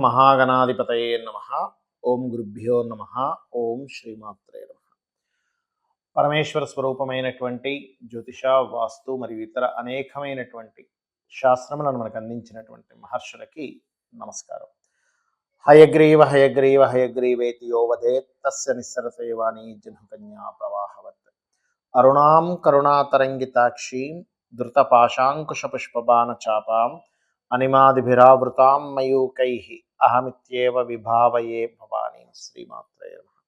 మహాగణాధిపతయే నమః. ఓం గురుభ్యో నమః. ఓం శ్రీమాత్రే నమః. పరమేశ్వర స్వరూపమైనటువంటి జ్యోతిష, వాస్తు మరియు ఇతర అనేకమైనటువంటి శాస్త్రములను మనకు అందించినటువంటి మహర్షులకి నమస్కారం. హయగ్రీవ హయగ్రీవ హయగ్రీవేతి యో వదేత్ తస్య నిస్సరతే వాణి జహ్నుకన్యా ప్రవాహవత్. అరుణాం కరుణాతరంగితాక్షీం ధృతపాశాంకుశపుష్పబాణ చాపాం అనిమాదిభిరావృతాం మయూకైః అహమిత్యేవ విభావయే భవానీ. శ్రీమాత్రే నమః.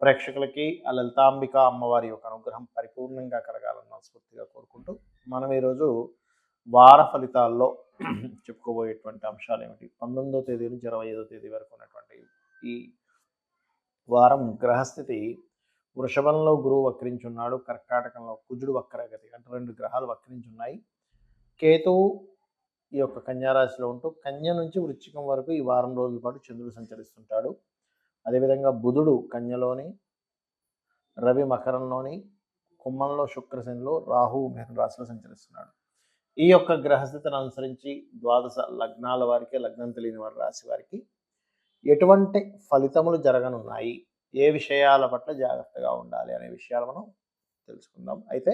ప్రేక్షకులకి ఆ లలితాంబిక అమ్మవారి యొక్క అనుగ్రహం పరిపూర్ణంగా కలగాలని మనస్ఫూర్తిగా కోరుకుంటూ మనం ఈరోజు వార ఫలితాల్లో చెప్పుకోబోయేటువంటి అంశాలు ఏమిటి, 19వ తేదీ నుంచి 25వ తేదీ వరకు ఉన్నటువంటి ఈ వారం గ్రహస్థితి వృషభంలో గురువు వక్రించున్నాడు, కర్కాటకంలో కుజుడు వక్రగతి, అంటే 2 గ్రహాలు వక్రించున్నాయి. కేతువు ఈ యొక్క కన్యారాశిలో ఉంటూ కన్య నుంచి వృశ్చికం వరకు ఈ వారం రోజుల పాటు చంద్రుడు సంచరిస్తుంటాడు. అదేవిధంగా బుధుడు కన్యలోని, రవి మకరంలోని, కుంభంలో శుక్రశనిలో, రాహు మిథున రాశిలో సంచరిస్తున్నాడు. ఈ యొక్క గ్రహస్థితిని అనుసరించి ద్వాదశ లగ్నాల వారికి, లగ్నం తెలియని వారి రాశి వారికి ఎటువంటి ఫలితములు జరగనున్నాయి, ఏ విషయాల పట్ల జాగ్రత్తగా ఉండాలి అనే విషయాలు మనం తెలుసుకుందాం. అయితే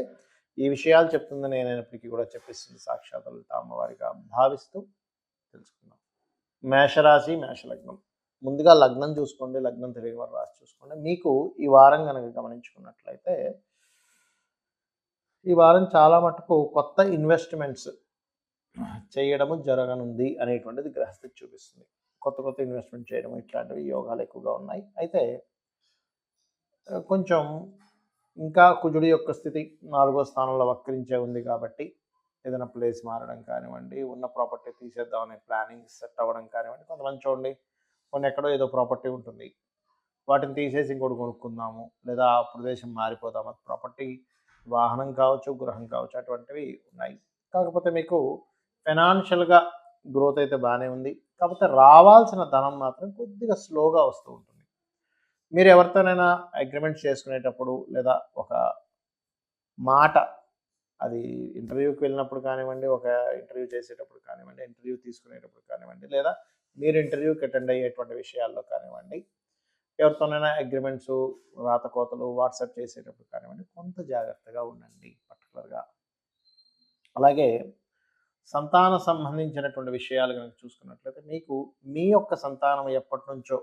ఈ విషయాలు చెప్తుంది నేనైనప్పటికీ కూడా చెప్పిస్తుంది సాక్షాత్ లలిత అమ్మవారిగా భావిస్తూ తెలుసుకుందాం. మేషరాశి, మేషలగ్నం. ముందుగా లగ్నం చూసుకోండి, లగ్నం తెలియని వారి రాశి చూసుకోండి. మీకు ఈ వారం కనుక గమనించుకున్నట్లయితే ఈ వారం చాలా మటుకు కొత్త ఇన్వెస్ట్మెంట్స్ చేయడము జరగనుంది అనేటువంటిది గ్రహస్థితి చూపిస్తుంది. కొత్త ఇన్వెస్ట్మెంట్ చేయడం ఇట్లాంటివి యోగాలు ఎక్కువగా ఉన్నాయి. అయితే కొంచెం ఇంకా కుజుడి యొక్క స్థితి 4వ స్థానంలో వక్రించే ఉంది కాబట్టి ఏదైనా ప్లేస్ మారడం కానివ్వండి, ఉన్న ప్రాపర్టీ తీసేద్దామనే ప్లానింగ్ సెట్ అవ్వడం కానివ్వండి. కొంతమంది చూడండి, కొన్ని ఎక్కడో ఏదో ప్రాపర్టీ ఉంటుంది, వాటిని తీసేసి ఇంకోటి కొనుక్కుందాము, లేదా ఆ ప్రదేశం మారిపోదాము. ప్రాపర్టీ వాహనం కావచ్చు, గృహం కావచ్చు, అటువంటివి ఉన్నాయి. కాకపోతే మీకు ఫైనాన్షియల్గా గ్రోత్ అయితే బాగానే ఉంది. కాకపోతే రావాల్సిన ధనం మాత్రం కొద్దిగా స్లోగా వస్తూ ఉంటుంది. మీరు ఎవరితోనైనా అగ్రిమెంట్స్ చేసుకునేటప్పుడు, లేదా ఒక మాట, అది ఇంటర్వ్యూకి వెళ్ళినప్పుడు కానివ్వండి, ఒక ఇంటర్వ్యూ చేసేటప్పుడు కానివ్వండి, ఇంటర్వ్యూ తీసుకునేటప్పుడు కానివ్వండి, లేదా మీరు ఇంటర్వ్యూకి అటెండ్ అయ్యేటువంటి విషయాల్లో కానివ్వండి, ఎవరితోనైనా అగ్రిమెంట్స్, రాతకోతలు వాట్సాప్ చేసేటప్పుడు కానివ్వండి, కొంత జాగ్రత్తగా ఉండండి పర్టికులర్గా. అలాగే సంతాన సంబంధించినటువంటి విషయాలు కనుక చూసుకున్నట్లయితే మీకు మీ యొక్క సంతానం ఎప్పటి నుంచో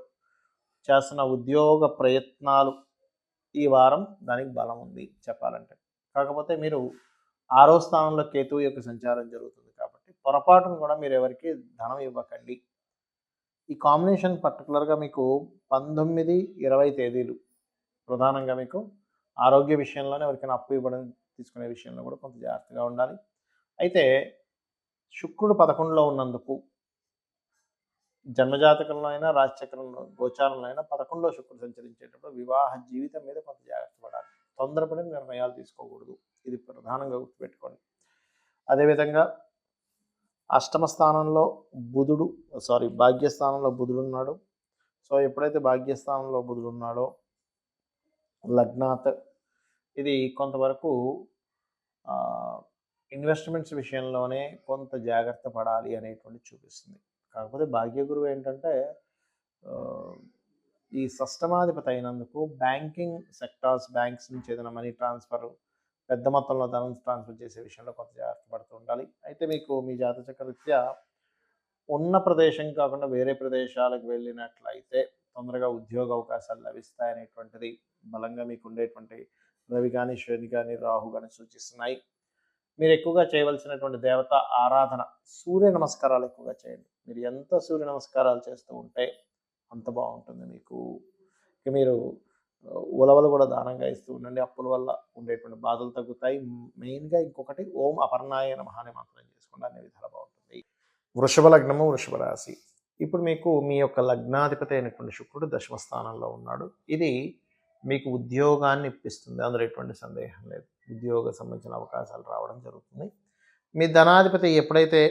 చేస్తున్న ఉద్యోగ ప్రయత్నాలు ఈ వారం దానికి బలం ఉంది చెప్పాలంటే. కాకపోతే మీరు 6వ స్థానంలో కేతువు యొక్క సంచారం జరుగుతుంది కాబట్టి పొరపాటును కూడా మీరు ఎవరికి ధనం ఇవ్వకండి. ఈ కాంబినేషన్ పర్టికులర్గా మీకు 19, 20 తేదీలు ప్రధానంగా మీకు ఆరోగ్య విషయంలోనే ఎవరికైనా అప్పు ఇవ్వడం, తీసుకునే విషయంలో కూడా కొంత జాగ్రత్తగా ఉండాలి. అయితే శుక్రుడు 11లో ఉన్నందుకు జన్మజాతకంలో అయినా, రాశిచక్రంలో, గోచారంలో అయినా 11లో శుక్రుడు సంచరించేటప్పుడు వివాహ జీవితం మీద కొంత జాగ్రత్త పడాలి. తొందరపడి నిర్ణయాలు తీసుకోకూడదు. ఇది ప్రధానంగా గుర్తుపెట్టుకోండి. అదేవిధంగా అష్టమ స్థానంలో భాగ్యస్థానంలో బుధుడు ఉన్నాడు. సో ఎప్పుడైతే భాగ్యస్థానంలో బుధుడు ఉన్నాడో లగ్నాత్, ఇది కొంతవరకు ఇన్వెస్ట్మెంట్స్ విషయంలోనే కొంత జాగ్రత్త పడాలి అనేటువంటి చూపిస్తుంది. కాకపోతే భాగ్యగురువు ఏంటంటే ఈ షష్టమాధిపతి అయినందుకు బ్యాంకింగ్ సెక్టార్స్, బ్యాంక్స్ నుంచి ఏదైనా మనీ ట్రాన్స్ఫర్, పెద్ద మొత్తంలో ధనం ట్రాన్స్ఫర్ చేసే విషయంలో కొంత జాగ్రత్త పడుతూ ఉండాలి. అయితే మీకు మీ జాతక రీత్యా ఉన్న ప్రదేశం కాకుండా వేరే ప్రదేశాలకు వెళ్ళినట్లయితే తొందరగా ఉద్యోగ అవకాశాలు లభిస్తాయనేటువంటిది బలంగా మీకు ఉండేటువంటి రవి కానీ, శని కానీ, రాహు కానీ సూచిస్తున్నాయి. మీరు ఎక్కువగా చేయవలసినటువంటి దేవత ఆరాధన, సూర్య నమస్కారాలు ఎక్కువగా చేయండి. మీరు ఎంత సూర్య నమస్కారాలు చేస్తూ ఉంటే అంత బాగుంటుంది మీకు. ఇక మీరు ఉలవలు కూడా దానంగా ఇస్తూ ఉండండి. అప్పుల వల్ల ఉండేటువంటి బాధలు తగ్గుతాయి. మెయిన్గా ఇంకొకటి ఓం అపర్ణాయ నమః అనే మంత్రం చేసుకోండి, అనే విధాలు బాగుంటుంది. వృషభ లగ్నము, వృషభ రాశి. ఇప్పుడు మీకు మీ యొక్క లగ్నాధిపతి అయినటువంటి శుక్రుడు 10వ స్థానంలో ఉన్నాడు. ఇది మీకు ఉద్యోగాన్ని ఇప్పిస్తుంది, అందులో ఎటువంటి సందేహం లేదు. ఉద్యోగ సంబంధించిన అవకాశాలు రావడం జరుగుతుంది. మీ ధనాధిపతి ఎప్పుడైతే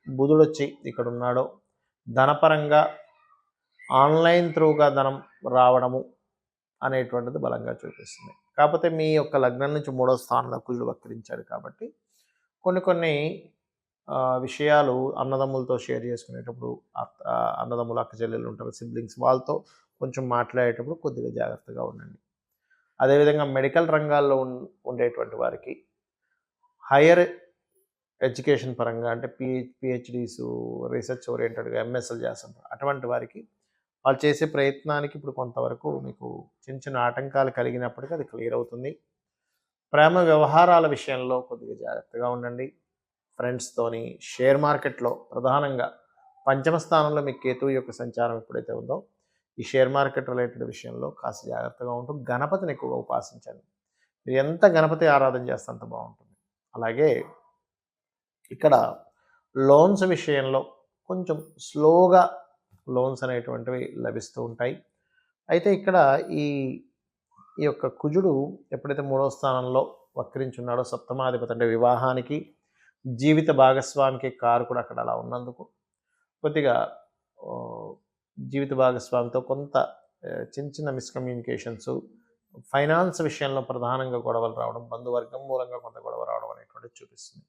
బుధుడు వచ్చి ఇక్కడ ఉన్నాడో ధనపరంగా ఆన్లైన్ త్రూగా ధనం రావడము అనేటువంటిది బలంగా చూపిస్తుంది. కాకపోతే మీ యొక్క లగ్నం నుంచి 3వ స్థానంలో కుజుడు వక్రించాడు కాబట్టి కొన్ని విషయాలు అన్నదమ్ములతో షేర్ చేసుకునేటప్పుడు అన్నదమ్ములు, అక్క చెల్లెలు ఉంటారు, సిబ్లింగ్స్ వాళ్ళతో కొంచెం మాట్లాడేటప్పుడు కొద్దిగా జాగ్రత్తగా ఉండండి. అదేవిధంగా మెడికల్ రంగాల్లో ఉండేటువంటి వారికి హైయర్ ఎడ్యుకేషన్ పరంగా అంటే పిహెచ్‌డీసు, రీసెర్చ్ ఓరియెంటెడ్‌గా ఎంఎస్‌లు చేస్తుంటారు. అటువంటి వారికి వాళ్ళు చేసే ప్రయత్నానికి ఇప్పుడు కొంతవరకు మీకు చిన్న చిన్న ఆటంకాలు కలిగినప్పటికీ అది క్లియర్ అవుతుంది. ప్రేమ వ్యవహారాల విషయంలో కొద్దిగా జాగ్రత్తగా ఉండండి. ఫ్రెండ్స్‌తోని షేర్ మార్కెట్‌లో ప్రధానంగా పంచమ స్థానంలో మీకు కేతువు యొక్క సంచారం ఎప్పుడైతే ఉందో, ఈ షేర్ మార్కెట్ రిలేటెడ్ విషయంలో కాస్త జాగ్రత్తగా ఉంటూ గణపతిని ఎక్కువగా ఉపాసించండి. మీరు ఎంత గణపతి ఆరాధన చేస్తే అంత బావుంటుంది. అలాగే ఇక్కడ లోన్స్ విషయంలో కొంచెం స్లోగా లోన్స్ అనేటువంటివి లభిస్తూ ఉంటాయి. అయితే ఇక్కడ ఈ ఈ యొక్క కుజుడు ఎప్పుడైతే మూడవ స్థానంలో వక్రించున్నాడో సప్తమాధిపతి అంటే వివాహానికి, జీవిత భాగస్వామికి కారకుడు అక్కడ అలా ఉన్నందుకు కొద్దిగా జీవిత భాగస్వామితో కొంత చిన్న చిన్న మిస్‌కమ్యూనికేషన్సు, ఫైనాన్స్ విషయంలో ప్రధానంగా గొడవలు రావడం, బంధువర్గం మూలంగా కొంత గొడవ రావడం అనేటువంటిది చూపిస్తుంది.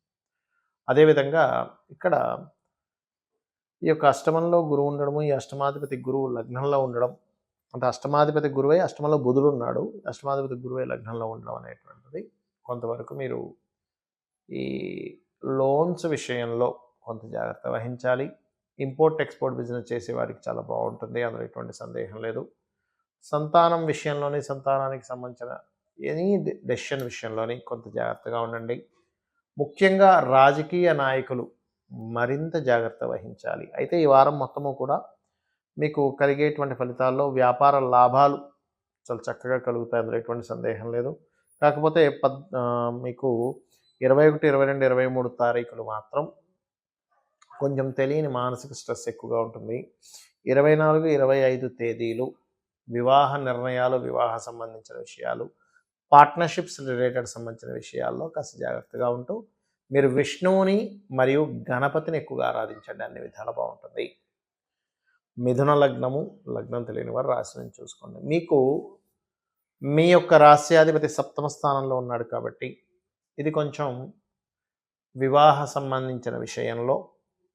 అదేవిధంగా ఇక్కడ ఈ యొక్క అష్టమంలో గురువు ఉండడము, ఈ అష్టమాధిపతి గురువు లగ్నంలో ఉండడం, అంటే అష్టమాధిపతి గురువై అష్టమంలో బుధుడున్నాడు. అష్టమాధిపతి గురువై లగ్నంలో ఉండడం అనేటువంటిది కొంతవరకు మీరు ఈ లోన్స్ విషయంలో కొంత జాగ్రత్త వహించాలి. ఇంపోర్ట్, ఎక్స్‌పోర్ట్ బిజినెస్ చేసేవారికి చాలా బాగుంటుంది. అందులో ఎటువంటి సందేహం లేదు. సంతానం విషయంలోని, సంతానానికి సంబంధించిన ఎనీ డెసిషన్ విషయంలోని కొంత జాగ్రత్తగా ఉండండి. ముఖ్యంగా రాజకీయ నాయకులు మరింత జాగ్రత్త వహించాలి. అయితే ఈ వారం మొత్తము కూడా మీకు కలిగేటువంటి ఫలితాల్లో వ్యాపార లాభాలు చాలా చక్కగా కలుగుతాయి. అందులో ఎటువంటి సందేహం లేదు. కాకపోతే మీకు 21, 22, 23 తారీఖులు మాత్రం కొంచెం తెలియని మానసిక స్ట్రెస్ ఎక్కువగా ఉంటుంది. 24, 25 తేదీలు వివాహ నిర్ణయాలు, వివాహ సంబంధించిన విషయాలు, పార్ట్నర్‌షిప్స్ రిలేటెడ్ సంబంధించిన విషయాల్లో కాస్త జాగ్రత్తగా ఉంటూ మీరు విష్ణువుని మరియు గణపతిని ఎక్కువగా ఆరాధించండి. అన్ని విధాలా బాగుంటుంది. మిథున లగ్నము, లగ్నం తెలియని వారు రాశిని చూసుకోండి. మీకు మీ యొక్క రాశ్యాధిపతి సప్తమ స్థానంలో ఉన్నాడు కాబట్టి ఇది కొంచెం వివాహ సంబంధించిన విషయంలో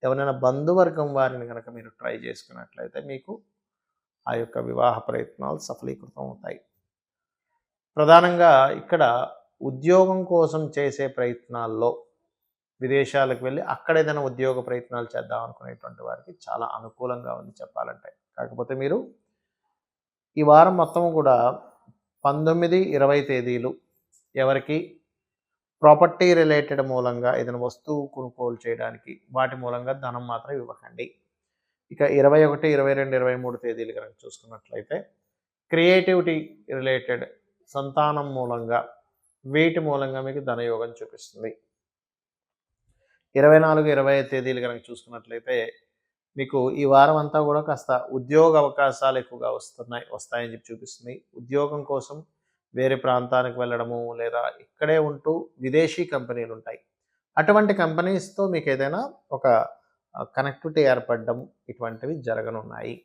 ఎవరైనా బంధువర్గం వారిని కనుక మీరు ట్రై చేసుకున్నట్లయితే మీకు ఆ యొక్క వివాహ ప్రయత్నాలు సఫలీకృతం అవుతాయి. ప్రధానంగా ఇక్కడ ఉద్యోగం కోసం చేసే ప్రయత్నాల్లో విదేశాలకు వెళ్ళి అక్కడ ఏదైనా ఉద్యోగ ప్రయత్నాలు చేద్దాం అనుకునేటువంటి వారికి చాలా అనుకూలంగా ఉంది చెప్పాలంటే. కాకపోతే మీరు ఈ వారం మొత్తం కూడా 19, 20 తేదీలు ఎవరికి ప్రాపర్టీ రిలేటెడ్ మూలంగా ఏదైనా వస్తువు కొనుగోలు చేయడానికి వాటి మూలంగా ధనం మాత్రం ఇవ్వకండి. ఇక 21, 22, 23 తేదీలు కనుక చూసుకున్నట్లయితే క్రియేటివిటీ రిలేటెడ్ సంతానం మూలంగా వీటి మూలంగా మీకు ధనయోగం చూపిస్తుంది. 24, 25 తేదీలు కనుక చూసుకున్నట్లయితే మీకు ఈ వారం అంతా కూడా కాస్త ఉద్యోగ అవకాశాలు ఎక్కువగా వస్తాయని చెప్పి చూపిస్తుంది. ఉద్యోగం కోసం వేరే ప్రాంతానికి వెళ్ళడము లేదా ఇక్కడే ఉంటూ విదేశీ కంపెనీలు ఉంటాయి. అటువంటి కంపెనీస్తో మీకు ఏదైనా ఒక కనెక్టివిటీ ఏర్పడడం ఇటువంటివి జరగనున్నాయి.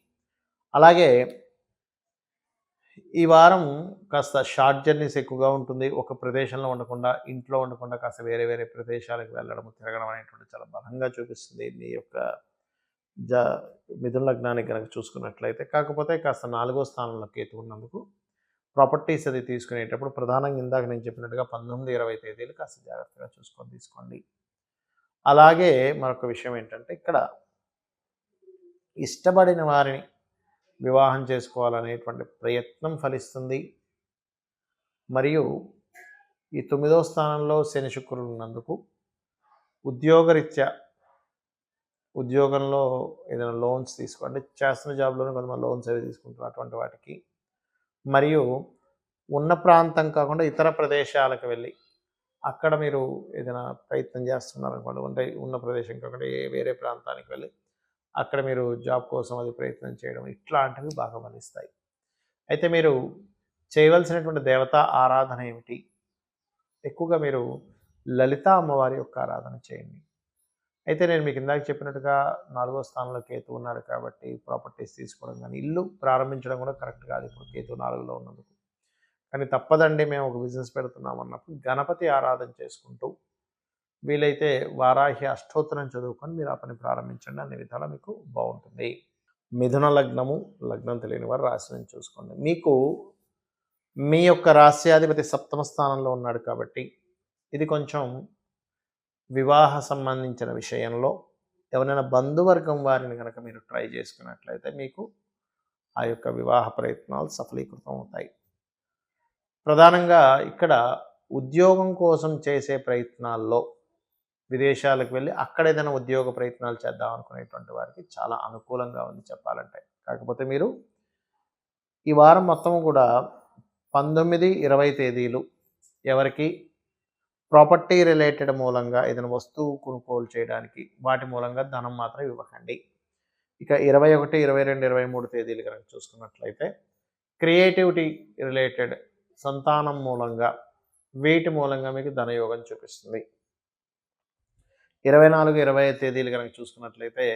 అలాగే ఈ వారం కాస్త షార్ట్ జర్నీస్ ఎక్కువగా ఉంటుంది. ఒక ప్రదేశంలో ఉండకుండా, ఇంట్లో ఉండకుండా కాస్త వేరే వేరే ప్రదేశాలకు వెళ్ళడం, తిరగడం అనేటువంటిది చాలా బలంగా చూపిస్తుంది మీ యొక్క జ మిథున లగ్నానికి కనుక చూసుకున్నట్లయితే. కాకపోతే కాస్త 4వ స్థానంలో కేతు ఉన్నందుకు ప్రాపర్టీస్ అది తీసుకునేటప్పుడు ప్రధానంగా ఇందాక నేను చెప్పినట్టుగా 19, 20 తేదీలు కాస్త జాగ్రత్తగా చూసుకొని తీసుకోండి. అలాగే మరొక విషయం ఏంటంటే ఇక్కడ ఇష్టపడిన వారిని వివాహం చేసుకోవాలనేటువంటి ప్రయత్నం ఫలిస్తుంది. మరియు ఈ 9వ స్థానంలో శని శుక్రులు ఉన్నందుకు ఉద్యోగరీత్యా ఉద్యోగంలో ఏదైనా లోన్స్ తీసుకోండి. చేస్తున్న జాబ్లోనే కొంతమంది లోన్స్ అవి తీసుకుంటారు. అటువంటి వాటికి మరియు ఉన్న ప్రాంతం కాకుండా ఇతర ప్రదేశాలకు వెళ్ళి అక్కడ మీరు ఏదైనా ప్రయత్నం చేస్తున్నారనుకోండి, అంటే ఉన్న ప్రదేశం కాకుండా వేరే ప్రాంతానికి వెళ్ళి అక్కడ మీరు జాబ్ కోసం అది ప్రయత్నం చేయడం ఇట్లాంటివి బాగా ఫలిస్తాయి. అయితే మీరు చేయవలసినటువంటి దేవతా ఆరాధన ఏమిటి? ఎక్కువగా మీరు లలితా అమ్మవారి యొక్క ఆరాధన చేయండి. అయితే నేను మీకు ఇందాక చెప్పినట్టుగా 4వ స్థానంలో కేతు ఉన్నాడు కాబట్టి ప్రాపర్టీస్ తీసుకోవడం కానీ ఇల్లు ప్రారంభించడం కూడా కరెక్ట్ కాదు ఇప్పుడు కేతు 4లో ఉన్నందుకు. కానీ తప్పదండి మేము ఒక బిజినెస్ పెడుతున్నాం అన్నప్పుడు గణపతి ఆరాధన చేసుకుంటూ వీలైతే వారాహి అష్టోత్తరం చదువుకొని మీరు ఆ పని ప్రారంభించండి. అన్ని విధాలా మీకు బాగుంటుంది. మిథున లగ్నము, లగ్నం తెలియని వారు రాశిని చూసుకోండి. మీకు మీ యొక్క రాస్యాధిపతి సప్తమ స్థానంలో ఉన్నాడు కాబట్టి ఇది కొంచెం వివాహ సంబంధించిన విషయంలో ఎవరైనా బంధువర్గం వారిని కనుక మీరు ట్రై చేసుకున్నట్లయితే మీకు ఆ యొక్క వివాహ ప్రయత్నాలు సఫలీకృతం అవుతాయి. ప్రధానంగా ఇక్కడ ఉద్యోగం కోసం చేసే ప్రయత్నాల్లో విదేశాలకు వెళ్ళి అక్కడ ఏదైనా ఉద్యోగ ప్రయత్నాలు చేద్దాం అనుకునేటువంటి వారికి చాలా అనుకూలంగా ఉంది చెప్పాలంటే. కాకపోతే మీరు ఈ వారం మొత్తం కూడా 19, 20 తేదీలు ఎవరికి ప్రాపర్టీ రిలేటెడ్ మూలంగా ఏదైనా వస్తువు కొనుగోలు చేయడానికి వాటి మూలంగా ధనం మాత్రం ఇవ్వకండి. ఇక 21, 22, 23 తేదీలు కనుక చూసుకున్నట్లయితే క్రియేటివిటీ రిలేటెడ్ సంతానం మూలంగా వీటి మూలంగా మీకు ధనయోగం చూపిస్తుంది. 24, 25 తేదీలు కనుక చూసుకున్నట్లయితే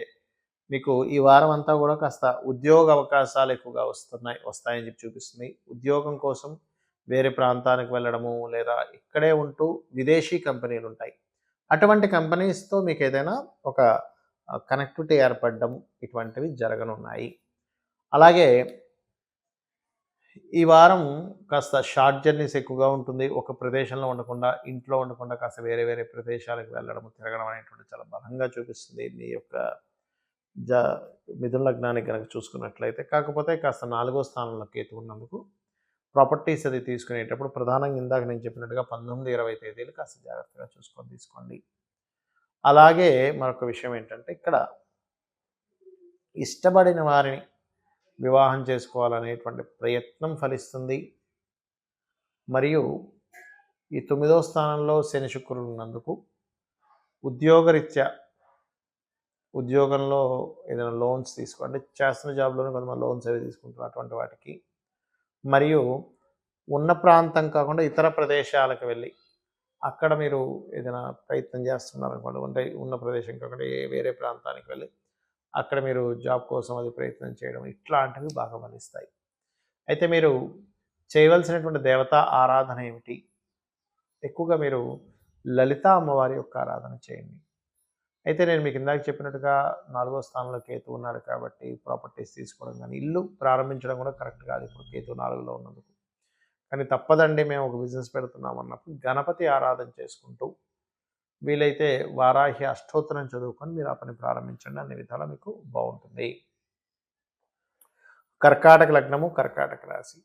మీకు ఈ వారం అంతా కూడా కాస్త ఉద్యోగ అవకాశాలు ఎక్కువగా వస్తాయని చెప్పి చూపిస్తుంది. ఉద్యోగం కోసం వేరే ప్రాంతానికి వెళ్ళడము లేదా ఇక్కడే ఉంటూ విదేశీ కంపెనీలు ఉంటాయి. అటువంటి కంపెనీస్తో మీకు ఏదైనా ఒక కనెక్టివిటీ ఏర్పడడం ఇటువంటివి జరగనున్నాయి. అలాగే ఈ వారం కాస్త షార్ట్ జర్నీస్ ఎక్కువగా ఉంటుంది. ఒక ప్రదేశంలో ఉండకుండా ఇంట్లో ఉండకుండా కాస్త వేరే వేరే ప్రదేశాలకు వెళ్ళడం తిరగడం అనేటువంటి చాలా బలంగా చూపిస్తుంది మీ యొక్క జ మిథున లగ్నానికి కనుక చూసుకున్నట్లయితే. కాకపోతే కాస్త 4వ స్థానంలో కేతు ఉన్నందుకు ప్రాపర్టీస్ అది తీసుకునేటప్పుడు ప్రధానంగా ఇందాక నేను చెప్పినట్టుగా 19, 20 తేదీలు కాస్త జాగ్రత్తగా చూసుకొని తీసుకోండి. అలాగే మరొక విషయం ఏంటంటే ఇక్కడ ఇష్టపడిన వారిని వివాహం చేసుకోవాలనేటువంటి ప్రయత్నం ఫలిస్తుంది. మరియు ఈ 9వ స్థానంలో శని శుక్రులు ఉన్నందుకు ఉద్యోగరీత్యా ఉద్యోగంలో ఏదైనా లోన్స్ తీసుకోండి. చేస్తున్న జాబ్లోనే కొంతమంది లోన్స్ అవి తీసుకుంటారు అటువంటి వాటికి. మరియు ఉన్న ప్రాంతం కాకుండా ఇతర ప్రదేశాలకు వెళ్ళి అక్కడ మీరు ఏదైనా ప్రయత్నం చేస్తున్నారనుకోండి, అంటే ఉన్న ప్రదేశం కాకుండా వేరే ప్రాంతానికి వెళ్ళి అక్కడ మీరు జాబ్ కోసం అది ప్రయత్నం చేయడం ఇట్లాంటివి బాగా ఫలిస్తాయి. అయితే మీరు చేయవలసినటువంటి దేవతా ఆరాధన ఏమిటి? ఎక్కువగా మీరు లలిత అమ్మవారి యొక్క ఆరాధన చేయండి. అయితే నేను మీకు ఇందాక చెప్పినట్టుగా 4వ స్థానంలో కేతు ఉన్నాడు కాబట్టి ప్రాపర్టీస్ తీసుకోవడం కానీ ఇల్లు ప్రారంభించడం కూడా కరెక్ట్ కాదు ఇప్పుడు కేతు 4లో ఉన్నందుకు. కానీ తప్పదండి మేము ఒక బిజినెస్ పెడుతున్నాం అన్నప్పుడు గణపతి ఆరాధన చేసుకుంటూ వీలైతే వారాహి అష్టోత్తరం చదువుకొని మీరు ఆ పని ప్రారంభించండి. అన్ని విధాలా మీకు బాగుంటుంది. కర్కాటక లగ్నము, కర్కాటక రాశి.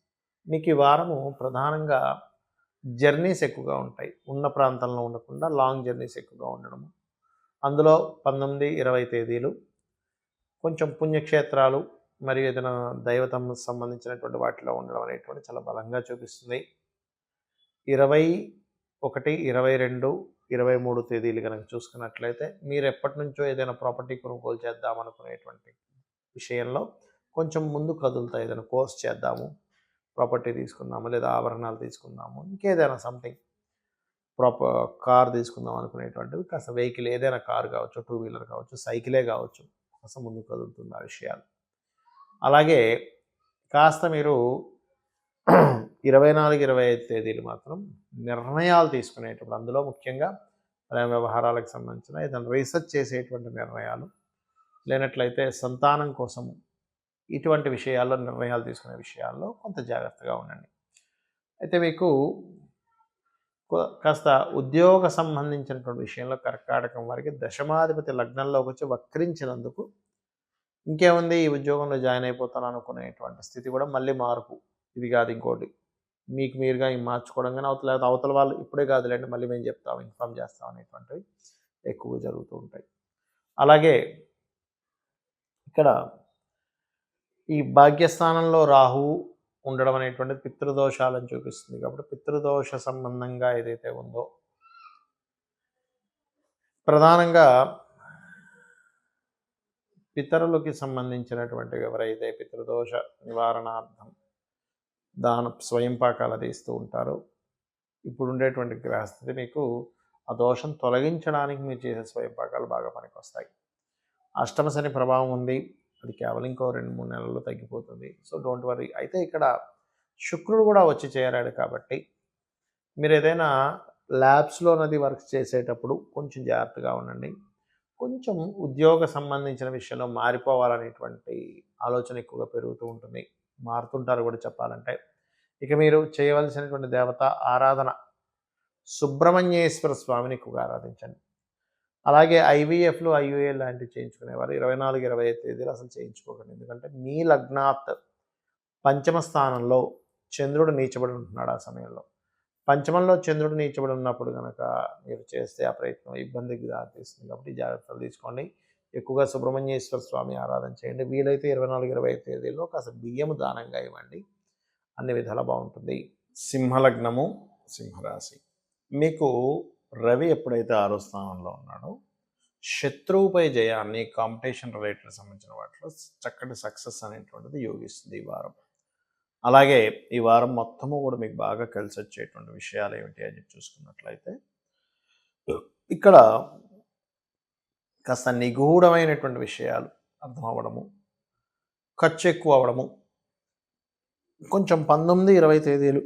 మీకు ఈ వారము ప్రధానంగా జర్నీస్ ఎక్కువగా ఉంటాయి. ఉన్న ప్రాంతంలో ఉండకుండా లాంగ్ జర్నీస్ ఎక్కువగా ఉండడము. అందులో 19, 20 తేదీలు కొంచెం పుణ్యక్షేత్రాలు మరియు ఏదైనా దైవతం సంబంధించినటువంటి వాటిలో ఉండడం అనేటువంటి చాలా బలంగా చూపిస్తుంది. 21, 22, 23 తేదీలు కనుక చూసుకున్నట్లయితే మీరు ఎప్పటి నుంచో ఏదైనా ప్రాపర్టీ కొనుగోలు చేద్దాం అనుకునేటువంటి విషయంలో కొంచెం ముందు కదులుతాయి. ఏదైనా కోర్స్ చేద్దాము, ప్రాపర్టీ తీసుకుందాము, లేదా ఆభరణాలు తీసుకుందాము, ఇంకేదైనా సంథింగ్ కార్ తీసుకుందాం అనుకునేటువంటివి కాస్త వెహికల్ ఏదైనా కారు కావచ్చు, 2 వీలర్ కావచ్చు, సైకిలే కావచ్చు, కాస్త ముందుకు కదులుతుంది ఆ విషయాలు. అలాగే కాస్త మీరు 24, 25 తేదీలు మాత్రం నిర్ణయాలు తీసుకునేటప్పుడు అందులో ముఖ్యంగా ప్రేమ వ్యవహారాలకు సంబంధించిన ఏదైనా రీసెర్చ్ చేసేటువంటి నిర్ణయాలు లేనట్లయితే సంతానం కోసం ఇటువంటి విషయాల్లో నిర్ణయాలు తీసుకునే విషయాల్లో కొంత జాగ్రత్తగా ఉండండి. అయితే మీకు కాస్త ఉద్యోగ సంబంధించినటువంటి విషయంలో కర్కాటకం వారికి దశమాధిపతి లగ్నంలోకి వచ్చి వక్రించినందుకు ఇంకేముంది ఈ ఉద్యోగంలో జాయిన్ అయిపోతాను అనుకునేటువంటి స్థితి కూడా మళ్ళీ మార్పు. ఇది కాదు ఇంకోటి మీకు మీరుగా మార్చుకోవడం కానీ అవతల వాళ్ళు ఇప్పుడే కాదులేండి మళ్ళీ మేము చెప్తాం ఇన్ఫామ్ చేస్తాం అనేటువంటివి ఎక్కువగా జరుగుతూ ఉంటాయి. అలాగే ఇక్కడ ఈ భాగ్యస్థానంలో రాహువు ఉండడం అనేటువంటిది పితృదోషాలను చూపిస్తుంది. కాబట్టి పితృదోష సంబంధంగా ఏదైతే ఉందో ప్రధానంగా పితరులకి సంబంధించినటువంటి ఎవరైతే పితృదోష నివారణార్థం స్వయం పాకాలు తీస్తూ ఉంటారో ఇప్పుడు ఉండేటువంటి గ్రహస్థితి మీకు ఆ దోషం తొలగించడానికి మీరు చేసే స్వయం పాకాలు బాగా పనికొస్తాయి. అష్టమ శని ప్రభావం ఉంది, అది కేవలం ఇంకో 2-3 నెలల్లో తగ్గిపోతుంది. So don't worry. అయితే ఇక్కడ శుక్రుడు కూడా వచ్చి చేరాడు కాబట్టి మీరు ఏదైనా ల్యాబ్స్‌లోనది వర్క్ చేసేటప్పుడు కొంచెం జాగ్రత్తగా ఉండండి. కొంచెం ఉద్యోగ సంబంధించిన విషయంలో మారిపోవాలనేటువంటి ఆలోచన ఎక్కువగా పెరుగుతూ ఉంటుంది. మారుతుంటారు కూడా చెప్పాలంటే. ఇక మీరు చేయవలసినటువంటి దేవత ఆరాధన సుబ్రహ్మణ్యేశ్వర స్వామిని ఎక్కువగా ఆరాధించండి. అలాగే ఐవీఎఫ్‌లు, ఐయూఏ లాంటివి చేయించుకునేవారు 24, 25 తేదీలు అసలు చేయించుకోకండి. ఎందుకంటే మీ లగ్నాత్ పంచమ స్థానంలో చంద్రుడు నీచబడి ఉంటున్నాడు ఆ సమయంలో. పంచమంలో చంద్రుడు నీచబడి ఉన్నప్పుడు గనక మీరు చేస్తే ఆ ప్రయత్నం ఇబ్బందికి దారితీస్తుంది. కాబట్టి జాగ్రత్తలు తీసుకోండి. ఎక్కువగా సుబ్రహ్మణ్యేశ్వర స్వామి ఆరాధన చేయండి. వీలైతే 24, 25 తేదీల్లో కాస్త బియ్యము దానంగా ఇవ్వండి. అన్ని విధాలా బాగుంటుంది. సింహలగ్నము, సింహరాశి. మీకు రవి ఎప్పుడైతే 6వ స్థానంలో ఉన్నాడో శత్రువుపై జయాన్ని కాంపిటీషన్ రిలేటెడ్ సంబంధించిన వాటిలో చక్కటి సక్సెస్ అనేటువంటిది యోగిస్తుంది ఈ వారం. అలాగే ఈ వారం మొత్తము కూడా మీకు బాగా కలిసి వచ్చేటువంటి విషయాలు ఏమిటి అని చూసుకున్నట్లయితే ఇక్కడ కాస్త నిగూఢమైనటువంటి విషయాలు అర్థం అవ్వడము, ఖర్చు ఎక్కువ అవ్వడము, కొంచెం 19, 20 తేదీలు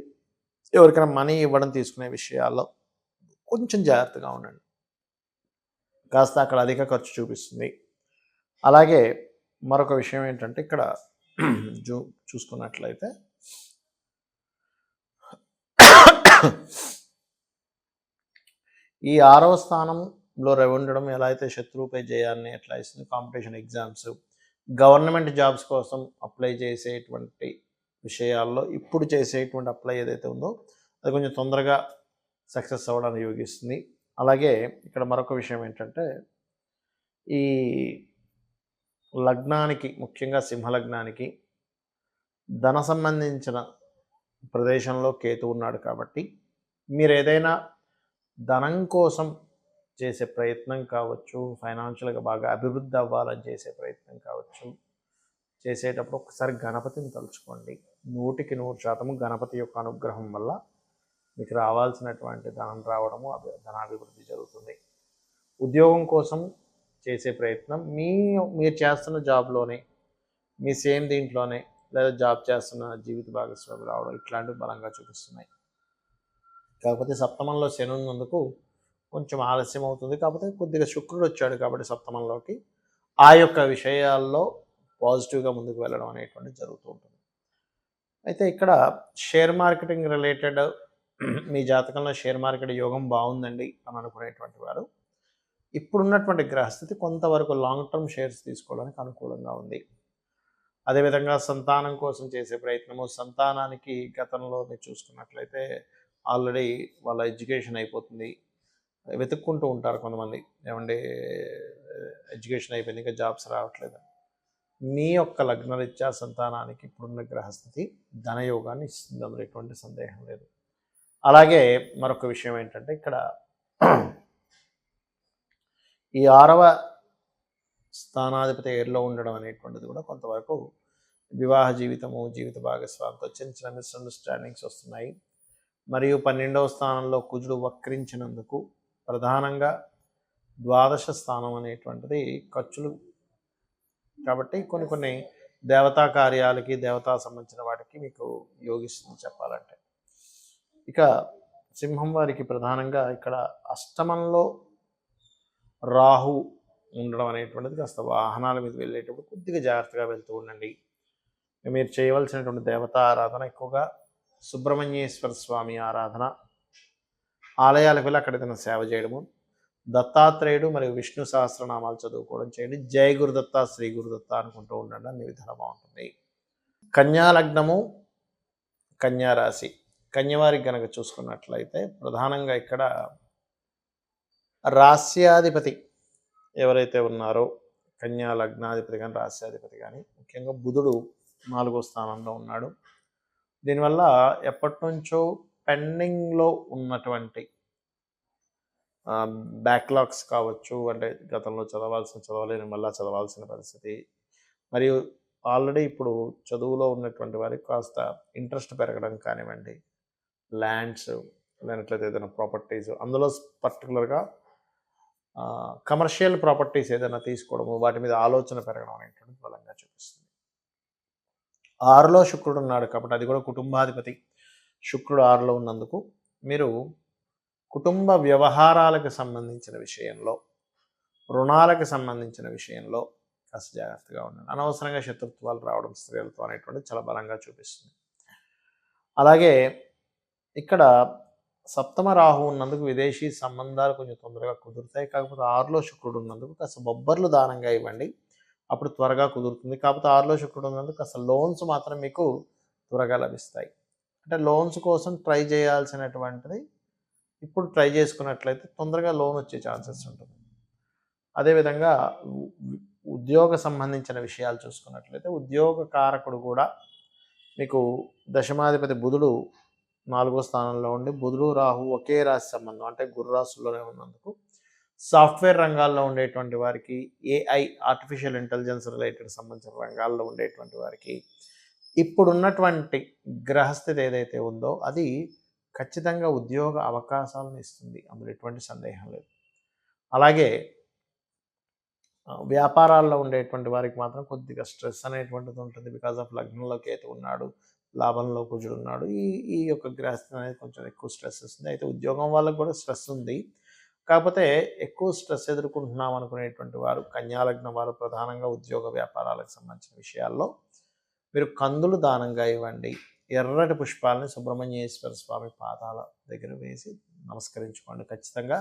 ఎవరికైనా మనీ ఇవ్వడం తీసుకునే విషయాల్లో కొంచెం జాగ్రత్తగా ఉండండి. కాస్త అక్కడ అధిక ఖర్చు చూపిస్తుంది. అలాగే మరొక విషయం ఏంటంటే ఇక్కడ చూసుకున్నట్లయితే ఈ 6వ స్థానంలో రవి ఉండడం ఎలా అయితే శత్రువుపై జయాన్ని ఎట్లా ఇస్తుంది, కాంపిటీషన్ ఎగ్జామ్స్, గవర్నమెంట్ జాబ్స్ కోసం అప్లై చేసేటువంటి విషయాల్లో ఇప్పుడు చేసేటువంటి అప్లై ఏదైతే ఉందో అది కొంచెం తొందరగా సక్సెస్ అవ్వడానికి యోగిస్తుంది. అలాగే ఇక్కడ మరొక విషయం ఏంటంటే ఈ లగ్నానికి, ముఖ్యంగా సింహలగ్నానికి ధన సంబంధించిన ప్రదేశంలో కేతు ఉన్నాడు కాబట్టి మీరు ఏదైనా ధనం కోసం చేసే ప్రయత్నం కావచ్చు, ఫైనాన్షియల్గా బాగా అభివృద్ధి అవ్వాలని చేసే ప్రయత్నం కావచ్చు, చేసేటప్పుడు ఒకసారి గణపతిని తలుచుకోండి. 100% గణపతి యొక్క అనుగ్రహం వల్ల మీకు రావాల్సినటువంటి ధనం రావడము, ధనాభివృద్ధి జరుగుతుంది. ఉద్యోగం కోసం చేసే ప్రయత్నం మీరు చేస్తున్న జాబ్లోనే, మీ సేమ్ దీంట్లోనే లేదా జాబ్ చేస్తున్న జీవిత భాగస్వామి రావడం ఇట్లాంటివి బలంగా చూపిస్తున్నాయి. కాకపోతే సప్తమంలో శని ఉన్నందుకు కొంచెం ఆలస్యం అవుతుంది. కాకపోతే కొద్దిగా శుక్రుడు వచ్చాడు కాబట్టి సప్తమంలోకి ఆ యొక్క విషయాల్లో పాజిటివ్గా ముందుకు వెళ్ళడం అనేటువంటిది జరుగుతూ ఉంటుంది. అయితే ఇక్కడ షేర్ మార్కెటింగ్ రిలేటెడ్ మీ జాతకంలో షేర్ మార్కెట్ యోగం బాగుందండి అని అనుకునేటువంటి వారు ఇప్పుడున్నటువంటి గ్రహస్థితి కొంతవరకు లాంగ్ టర్మ్ షేర్స్ తీసుకోవడానికి అనుకూలంగా ఉంది. అదేవిధంగా సంతానం కోసం చేసే ప్రయత్నము, సంతానానికి గతంలో మీరు చూసుకున్నట్లయితే ఆల్రెడీ వాళ్ళ ఎడ్యుకేషన్ అయిపోతుంది, వెతుక్కుంటూ ఉంటారు కొంతమంది, ఏమంటే ఎడ్యుకేషన్ అయిపోయింది ఇంకా జాబ్స్ రావట్లేదు. మీ యొక్క లగ్నరీత్యా సంతానానికి ఇప్పుడున్న గ్రహస్థితి ధనయోగాన్ని ఇస్తుంది, అందులో ఎటువంటి సందేహం లేదు. అలాగే మరొక విషయం ఏంటంటే ఇక్కడ ఈ 6వ స్థానాధిపతి ఏర్లో ఉండడం అనేటువంటిది కూడా కొంతవరకు వివాహ జీవితము, జీవిత భాగస్వామితో చిన్న చిన్న మిస్అండర్స్టాండింగ్స్ వస్తున్నాయి. మరియు 12వ స్థానంలో కుజుడు వక్రించినందుకు ప్రధానంగా ద్వాదశ స్థానం అనేటువంటిది ఖర్చులు కాబట్టి కొన్ని దేవతా కార్యాలకి, దేవతా సంబంధించిన వాటికి మీకు యోగిస్తుంది చెప్పాలంటే. ఇక సింహం వారికి ప్రధానంగా ఇక్కడ అష్టమంలో రాహు ఉండడం అనేటువంటిది కాస్త వాహనాల మీద వెళ్ళేటప్పుడు కొద్దిగా జాగ్రత్తగా వెళ్తూ ఉండండి. మీరు చేయవలసినటువంటి దేవతా ఆరాధన ఎక్కువగా సుబ్రహ్మణ్యేశ్వర స్వామి ఆరాధన, ఆలయాలకు వెళ్ళి అక్కడ ఏదైనా సేవ చేయడము, దత్తాత్రేయుడు మరియు విష్ణు సహస్రనామాలు చదువుకోవడం చేయండి. జయ గురుదత్త, శ్రీ గురుదత్త అనుకుంటూ ఉండండి, అన్ని విధాలు బాగుంటుంది. కన్యా లగ్నము, కన్యా రాశి. కన్యవారికి కనుక చూసుకున్నట్లయితే ప్రధానంగా ఇక్కడ రాస్యాధిపతి ఎవరైతే ఉన్నారో, కన్యా లగ్నాధిపతి కానీ రాస్యాధిపతి కానీ, ముఖ్యంగా బుధుడు 4వ స్థానంలో ఉన్నాడు. దీనివల్ల ఎప్పటి నుంచో పెండింగ్లో ఉన్నటువంటి బ్యాక్లాగ్స్ కావచ్చు, అంటే గతంలో చదవలేని మళ్ళీ చదవాల్సిన పరిస్థితి, మరియు ఆల్రెడీ ఇప్పుడు చదువులో ఉన్నటువంటి వారికి కాస్త ఇంట్రెస్ట్ పెరగడం కానివ్వండి, ల్యాండ్స్ లేనట్లయితే ఏదైనా ప్రాపర్టీస్, అందులో పర్టికులర్గా కమర్షియల్ ప్రాపర్టీస్ ఏదైనా తీసుకోవడము, వాటి మీద ఆలోచన పెరగడం అనేటువంటి బలంగా చూపిస్తుంది. 6లో శుక్రుడు ఉన్నాడు కాబట్టి అది కూడా కుటుంబాధిపతి శుక్రుడు 6లో ఉన్నందుకు మీరు కుటుంబ వ్యవహారాలకు సంబంధించిన విషయంలో, రుణాలకు సంబంధించిన విషయంలో కాస్త జాగ్రత్తగా ఉండండి. అనవసరంగా శత్రుత్వాలు రావడం స్త్రీలతో అనేటువంటిది చాలా బలంగా చూపిస్తుంది. అలాగే ఇక్కడ సప్తమ రాహు ఉన్నందుకు విదేశీ సంబంధాలు కొంచెం తొందరగా కుదురుతాయి. కాకపోతే 6లో శుక్రుడు ఉన్నందుకు కాస్త బొబ్బర్లు దానంగా ఇవ్వండి, అప్పుడు త్వరగా కుదురుతుంది. కాకపోతే 6లో శుక్రుడు ఉన్నందుకు కాస్త లోన్స్ మాత్రం మీకు త్వరగా లభిస్తాయి. అంటే లోన్స్ కోసం ట్రై చేయాల్సినటువంటిది ఇప్పుడు ట్రై చేసుకున్నట్లయితే తొందరగా లోన్ వచ్చే ఛాన్సెస్ ఉంటుంది. అదేవిధంగా ఉద్యోగ సంబంధించిన విషయాలు చూసుకున్నట్లయితే ఉద్యోగ కారకుడు కూడా మీకు దశమాధిపతి బుధుడు 4వ స్థానంలో ఉండి, బుధుడు రాహు ఒకే రాశి సంబంధం అంటే గురురాశుల్లోనే ఉన్నందుకు సాఫ్ట్వేర్ రంగాల్లో ఉండేటువంటి వారికి, ఏఐ ఆర్టిఫిషియల్ ఇంటెలిజెన్స్ రిలేటెడ్ సంబంధించిన రంగాల్లో ఉండేటువంటి వారికి ఇప్పుడున్నటువంటి గ్రహస్థితి ఏదైతే ఉందో అది ఖచ్చితంగా ఉద్యోగ అవకాశాలను ఇస్తుంది, అందులో ఎటువంటి సందేహం లేదు. అలాగే వ్యాపారాల్లో ఉండేటువంటి వారికి మాత్రం కొద్దిగా స్ట్రెస్ అనేటువంటిది ఉంటుంది. బికాజ్ ఆఫ్ లగ్నంలో కేతు ఉన్నాడు, లాభంలో కుజుడు ఉన్నాడు. ఈ యొక్క గ్రహస్థితి అనేది కొంచెం ఎక్కువ స్ట్రెస్ ఇస్తుంది. అయితే ఉద్యోగం వాళ్ళకు కూడా స్ట్రెస్ ఉంది. కాకపోతే ఎక్కువ స్ట్రెస్ ఎదుర్కొంటున్నాం అనుకునేటువంటి వారు, కన్యాలగ్నం వారు ప్రధానంగా ఉద్యోగ వ్యాపారాలకు సంబంధించిన విషయాల్లో మీరు కందులు దానంగా ఇవ్వండి. ఎర్రటి పుష్పాలని సుబ్రహ్మణ్యేశ్వర స్వామి పాదాల దగ్గర వేసి నమస్కరించుకోండి. ఖచ్చితంగా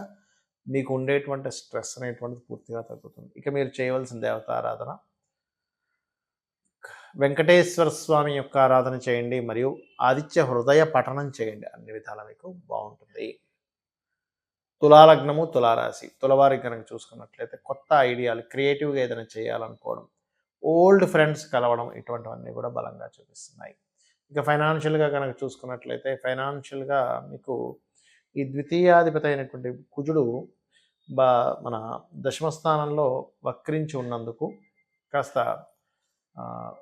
మీకు ఉండేటువంటి స్ట్రెస్ అనేటువంటిది పూర్తిగా తగ్గుతుంది. ఇక మీరు చేయవలసిన దేవతారాధన వెంకటేశ్వర స్వామి యొక్క ఆరాధన చేయండి, మరియు ఆదిత్య హృదయ పఠనం చేయండి. అన్ని విధాలా మీకు బాగుంటుంది. తులాలగ్నము, తులారాశి, తులవారి కనుక చూసుకున్నట్లయితే కొత్త ఐడియాలు, క్రియేటివ్గా ఏదైనా చేయాలనుకోవడం, ఓల్డ్ ఫ్రెండ్స్ కలవడం, ఇటువంటివన్నీ కూడా బలంగా చూపిస్తున్నాయి. ఇక ఫైనాన్షియల్గా కనుక చూసుకున్నట్లయితే ఫైనాన్షియల్గా మీకు ఈ ద్వితీయాధిపతి అయినటువంటి కుజుడు మన దశమ స్థానంలో వక్రించి ఉన్నందుకు కాస్త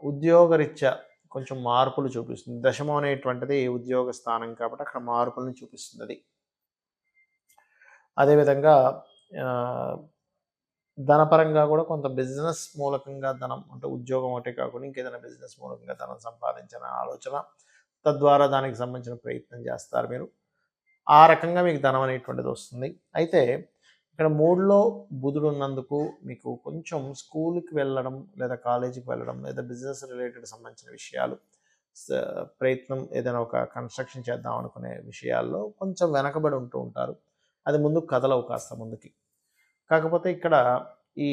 ఉద్యోగరీత్యా కొంచెం మార్పులు చూపిస్తుంది. దశమం అనేటువంటిది ఉద్యోగ స్థానం కాబట్టి అక్కడ మార్పులను చూపిస్తుంది అది. అదేవిధంగా ధనపరంగా కూడా కొంత బిజినెస్ మూలకంగా ధనం, అంటే ఉద్యోగం ఒకటే కాకుండా ఇంకేదైనా బిజినెస్ మూలకంగా ధనం సంపాదించిన ఆలోచన, తద్వారా దానికి సంబంధించిన ప్రయత్నం చేస్తారు మీరు. ఆ రకంగా మీకు ధనం అనేటువంటిది వస్తుంది. అయితే ఇక్కడ 3లో బుధుడు ఉన్నందుకు మీకు కొంచెం స్కూల్కి వెళ్ళడం, లేదా కాలేజీకి వెళ్ళడం, లేదా బిజినెస్ రిలేటెడ్ సంబంధించిన విషయాలు, ప్రయత్నం ఏదైనా ఒక కన్స్ట్రక్షన్ చేద్దాం అనుకునే విషయాల్లో కొంచెం వెనకబడి ఉంటూ ఉంటారు. అది ముందుకు కదలవు కాస్త ముందుకి. కాకపోతే ఇక్కడ ఈ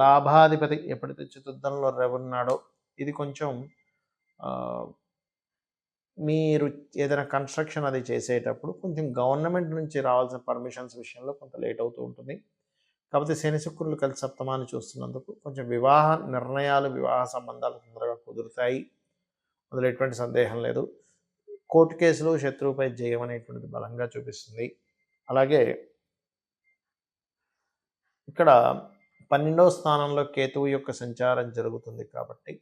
లాభాధిపతి ఎప్పుడైతే చతుర్థంలో ఉన్నాడో ఇది కొంచెం మీరు ఏదైనా కన్స్ట్రక్షన్ అది చేసేటప్పుడు కొంచెం గవర్నమెంట్ నుంచి రావాల్సిన పర్మిషన్స్ విషయంలో కొంత లేట్ అవుతూ ఉంటుంది. కాకపోతే శని శుక్రులు కలిసి సప్తమాన్ని చూస్తున్నందుకు కొంచెం వివాహ నిర్ణయాలు, వివాహ సంబంధాలు తొందరగా కుదురుతాయి, అందులో ఎటువంటి సందేహం లేదు. కోర్టు కేసులు, శత్రువుపై జయం అనేటువంటిది బలంగా చూపిస్తుంది. అలాగే ఇక్కడ 12వ స్థానంలో కేతువు యొక్క సంచారం జరుగుతుంది కాబట్టి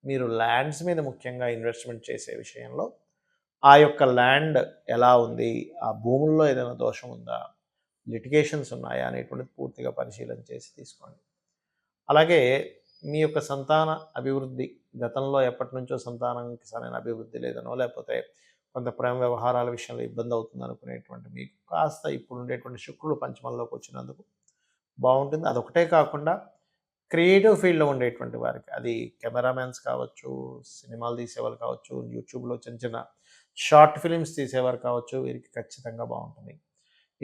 మీరు ల్యాండ్స్ మీద ముఖ్యంగా ఇన్వెస్ట్మెంట్ చేసే విషయంలో ఆ యొక్క ల్యాండ్ ఎలా ఉంది, ఆ భూముల్లో ఏదైనా దోషం ఉందా, లిటిగేషన్స్ ఉన్నాయా అనేటువంటిది పూర్తిగా పరిశీలన చేసి తీసుకోండి. అలాగే మీ యొక్క సంతాన అభివృద్ధి, గతంలో ఎప్పటి నుంచో సంతానానికి సరైన అభివృద్ధి లేదనో, లేకపోతే కొంత ప్రేమ వ్యవహారాల విషయంలో ఇబ్బంది అవుతుంది అనుకునేటువంటి మీకు కాస్త ఇప్పుడు ఉండేటువంటి శుక్రుడు పంచమంలోకి వచ్చినందుకు బాగుంటుంది. అదొకటే కాకుండా క్రియేటివ్ ఫీల్డ్లో ఉండేటువంటి వారికి, అది కెమెరామెన్స్ కావచ్చు, సినిమాలు తీసేవాళ్ళు కావచ్చు, యూట్యూబ్లో చిన్న చిన్న షార్ట్ ఫిలిమ్స్ తీసేవారు కావచ్చు, వీరికి ఖచ్చితంగా బాగుంటుంది.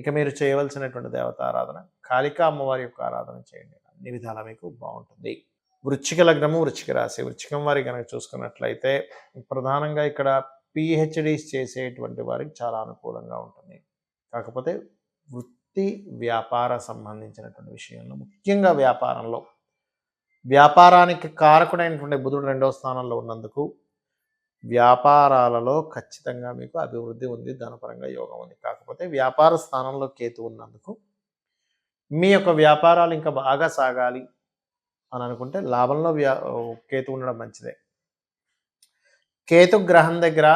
ఇక మీరు చేయవలసినటువంటి దేవతారాధన కాళికా అమ్మవారి యొక్క ఆరాధన చేయండి. అన్ని విధాలా మీకు బాగుంటుంది. వృశ్చిక లగ్నము, వృశ్చిక రాశి, వృశ్చికం వారి కనుక చూసుకున్నట్లయితే ప్రధానంగా ఇక్కడ పిహెచ్డీస్ చేసేటువంటి వారికి చాలా అనుకూలంగా ఉంటుంది. కాకపోతే వృత్తి వ్యాపార సంబంధించినటువంటి విషయంలో, ముఖ్యంగా వ్యాపారానికి కారకుడైనటువంటి బుధుడు 2వ స్థానంలో ఉన్నందుకు వ్యాపారాలలో ఖచ్చితంగా మీకు అభివృద్ధి ఉంది, ధనపరంగా యోగం ఉంది. కాకపోతే వ్యాపార స్థానంలో కేతు ఉన్నందుకు మీ యొక్క వ్యాపారాలు ఇంకా బాగా సాగాలి అని అనుకుంటే లాభంలో కేతు ఉండడం మంచిదే. కేతు గ్రహం దగ్గర,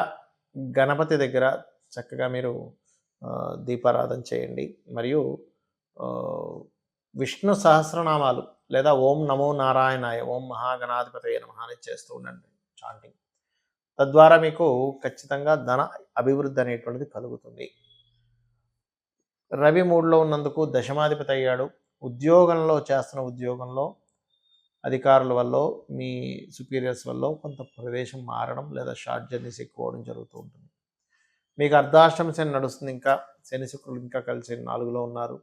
గణపతి దగ్గర చక్కగా మీరు దీపారాధన చేయండి, మరియు విష్ణు సహస్రనామాలు లేదా ఓం నమో నారాయణాయ, ఓం మహాగణాధిపతయ నమః అని చేస్తూ ఉండండి చాంటింగ్. తద్వారా మీకు ఖచ్చితంగా ధన అభివృద్ధి అనేటువంటిది కలుగుతుంది. రవి 3లో ఉన్నందుకు దశమాధిపతి అయ్యాడు. ఉద్యోగంలో చేస్తున్న ఉద్యోగంలో అధికారుల వల్లో, మీ సుపీరియర్స్ వల్లో కొంత ప్రదేశం మారడం లేదా షార్ట్ జర్నీస్ ఎక్కువ అవ్వడం జరుగుతూ ఉంటుంది. మీకు అర్ధాష్టమ శని నడుస్తుంది ఇంకా. శని శుక్రులు ఇంకా కలిసి 4లో ఉన్నారు.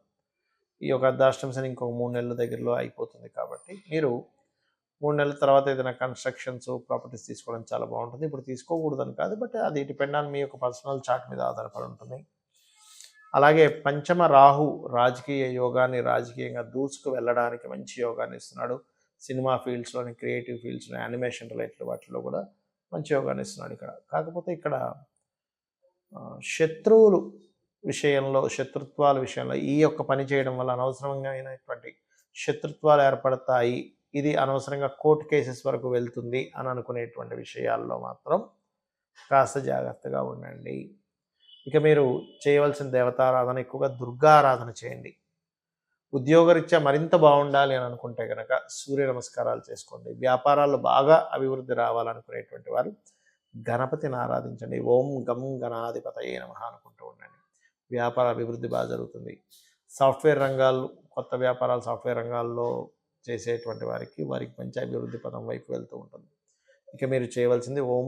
ఈ యొక్క అర్ధాష్టమ శని ఇంకొక 3 నెలల దగ్గరలో అయిపోతుంది కాబట్టి మీరు 3 నెలల తర్వాత ఏదైనా కన్స్ట్రక్షన్స్, ప్రాపర్టీస్ తీసుకోవడం చాలా బాగుంటుంది. ఇప్పుడు తీసుకోకూడదని కాదు, బట్ అది డిపెండ్ ఆన్ మీ యొక్క పర్సనల్ చార్ట్ మీద ఆధారపడి ఉంటుంది. అలాగే పంచమ రాహు రాజకీయ యోగాన్ని, రాజకీయంగా దూసుకు వెళ్ళడానికి మంచి యోగాన్ని ఇస్తున్నాడు. సినిమా ఫీల్డ్స్లోని, క్రియేటివ్ ఫీల్డ్స్లో, యానిమేషన్ రిలేటెడ్ వాటిలో కూడా మంచి యోగాన్ని ఇస్తున్నాడు ఇక్కడ. కాకపోతే ఇక్కడ శత్రువులు విషయంలో, శత్రుత్వాల విషయంలో ఈ యొక్క పని చేయడం వల్ల అనవసరమైనటువంటి శత్రుత్వాలు ఏర్పడతాయి. ఇది అనవసరంగా కోర్టు కేసెస్ వరకు వెళ్తుంది అని అనుకునేటువంటి విషయాల్లో మాత్రం కాస్త జాగ్రత్తగా ఉండండి. ఇక మీరు చేయవలసిన దేవతారాధన ఎక్కువగా దుర్గారాధన చేయండి. ఉద్యోగరీత్యా మరింత బాగుండాలి అని అనుకుంటే కనుక సూర్య నమస్కారాలు చేసుకోండి. వ్యాపారాల్లో బాగా అభివృద్ధి రావాలనుకునేటువంటి వారు గణపతిని ఆరాధించండి. ఓం గం గణాధిపతయే నమః అనుకుంటూ ఉండండి. వ్యాపార అభివృద్ధి బాగా జరుగుతుంది. సాఫ్ట్వేర్ రంగాలు, కొత్త వ్యాపారాలు సాఫ్ట్వేర్ రంగాల్లో చేసేటువంటి వారికి మంచి అభివృద్ధి పదం వైపు వెళ్తూ ఉంటుంది. ఇక మీరు చేయవలసింది ఓం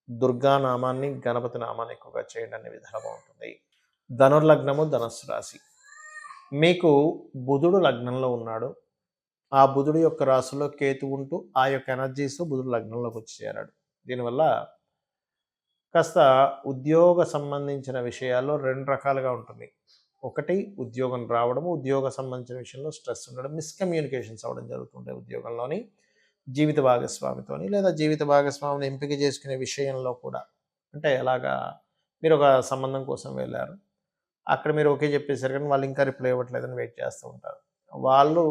దుర్గా నామాన్ని, గణపతి నామాన్ని ఎక్కువగా చేయండి. అనే విధాలు బాగుంటుంది. ధనుర్లగ్నము, ధనస్సు రాశి. మీకు బుధుడు లగ్నంలో ఉన్నాడు. ఆ బుధుడు యొక్క రాశిలో కేతు ఉంటూ ఆ యొక్క ఎనర్జీస్ బుధుడు లగ్నంలోకి వచ్చి చేరాడు. దీనివల్ల కాస్త ఉద్యోగ సంబంధించిన విషయాల్లో 2 రకాలుగా ఉంటుంది. ఒకటి ఉద్యోగం రావడము, ఉద్యోగ సంబంధించిన విషయంలో స్ట్రెస్ ఉండడం, మిస్కమ్యూనికేషన్స్ అవ్వడం జరుగుతుంటాయి ఉద్యోగంలోని జీవిత భాగస్వామితోని, లేదా జీవిత భాగస్వామిని ఎంపిక చేసుకునే విషయంలో కూడా. అంటే ఎలాగా, మీరు ఒక సంబంధం కోసం వెళ్ళారు, అక్కడ మీరు ఓకే చెప్పేశారు కానీ వాళ్ళు ఇంకా రిప్లై ఇవ్వట్లేదని వెయిట్ చేస్తూ ఉంటారు. వాళ్ళు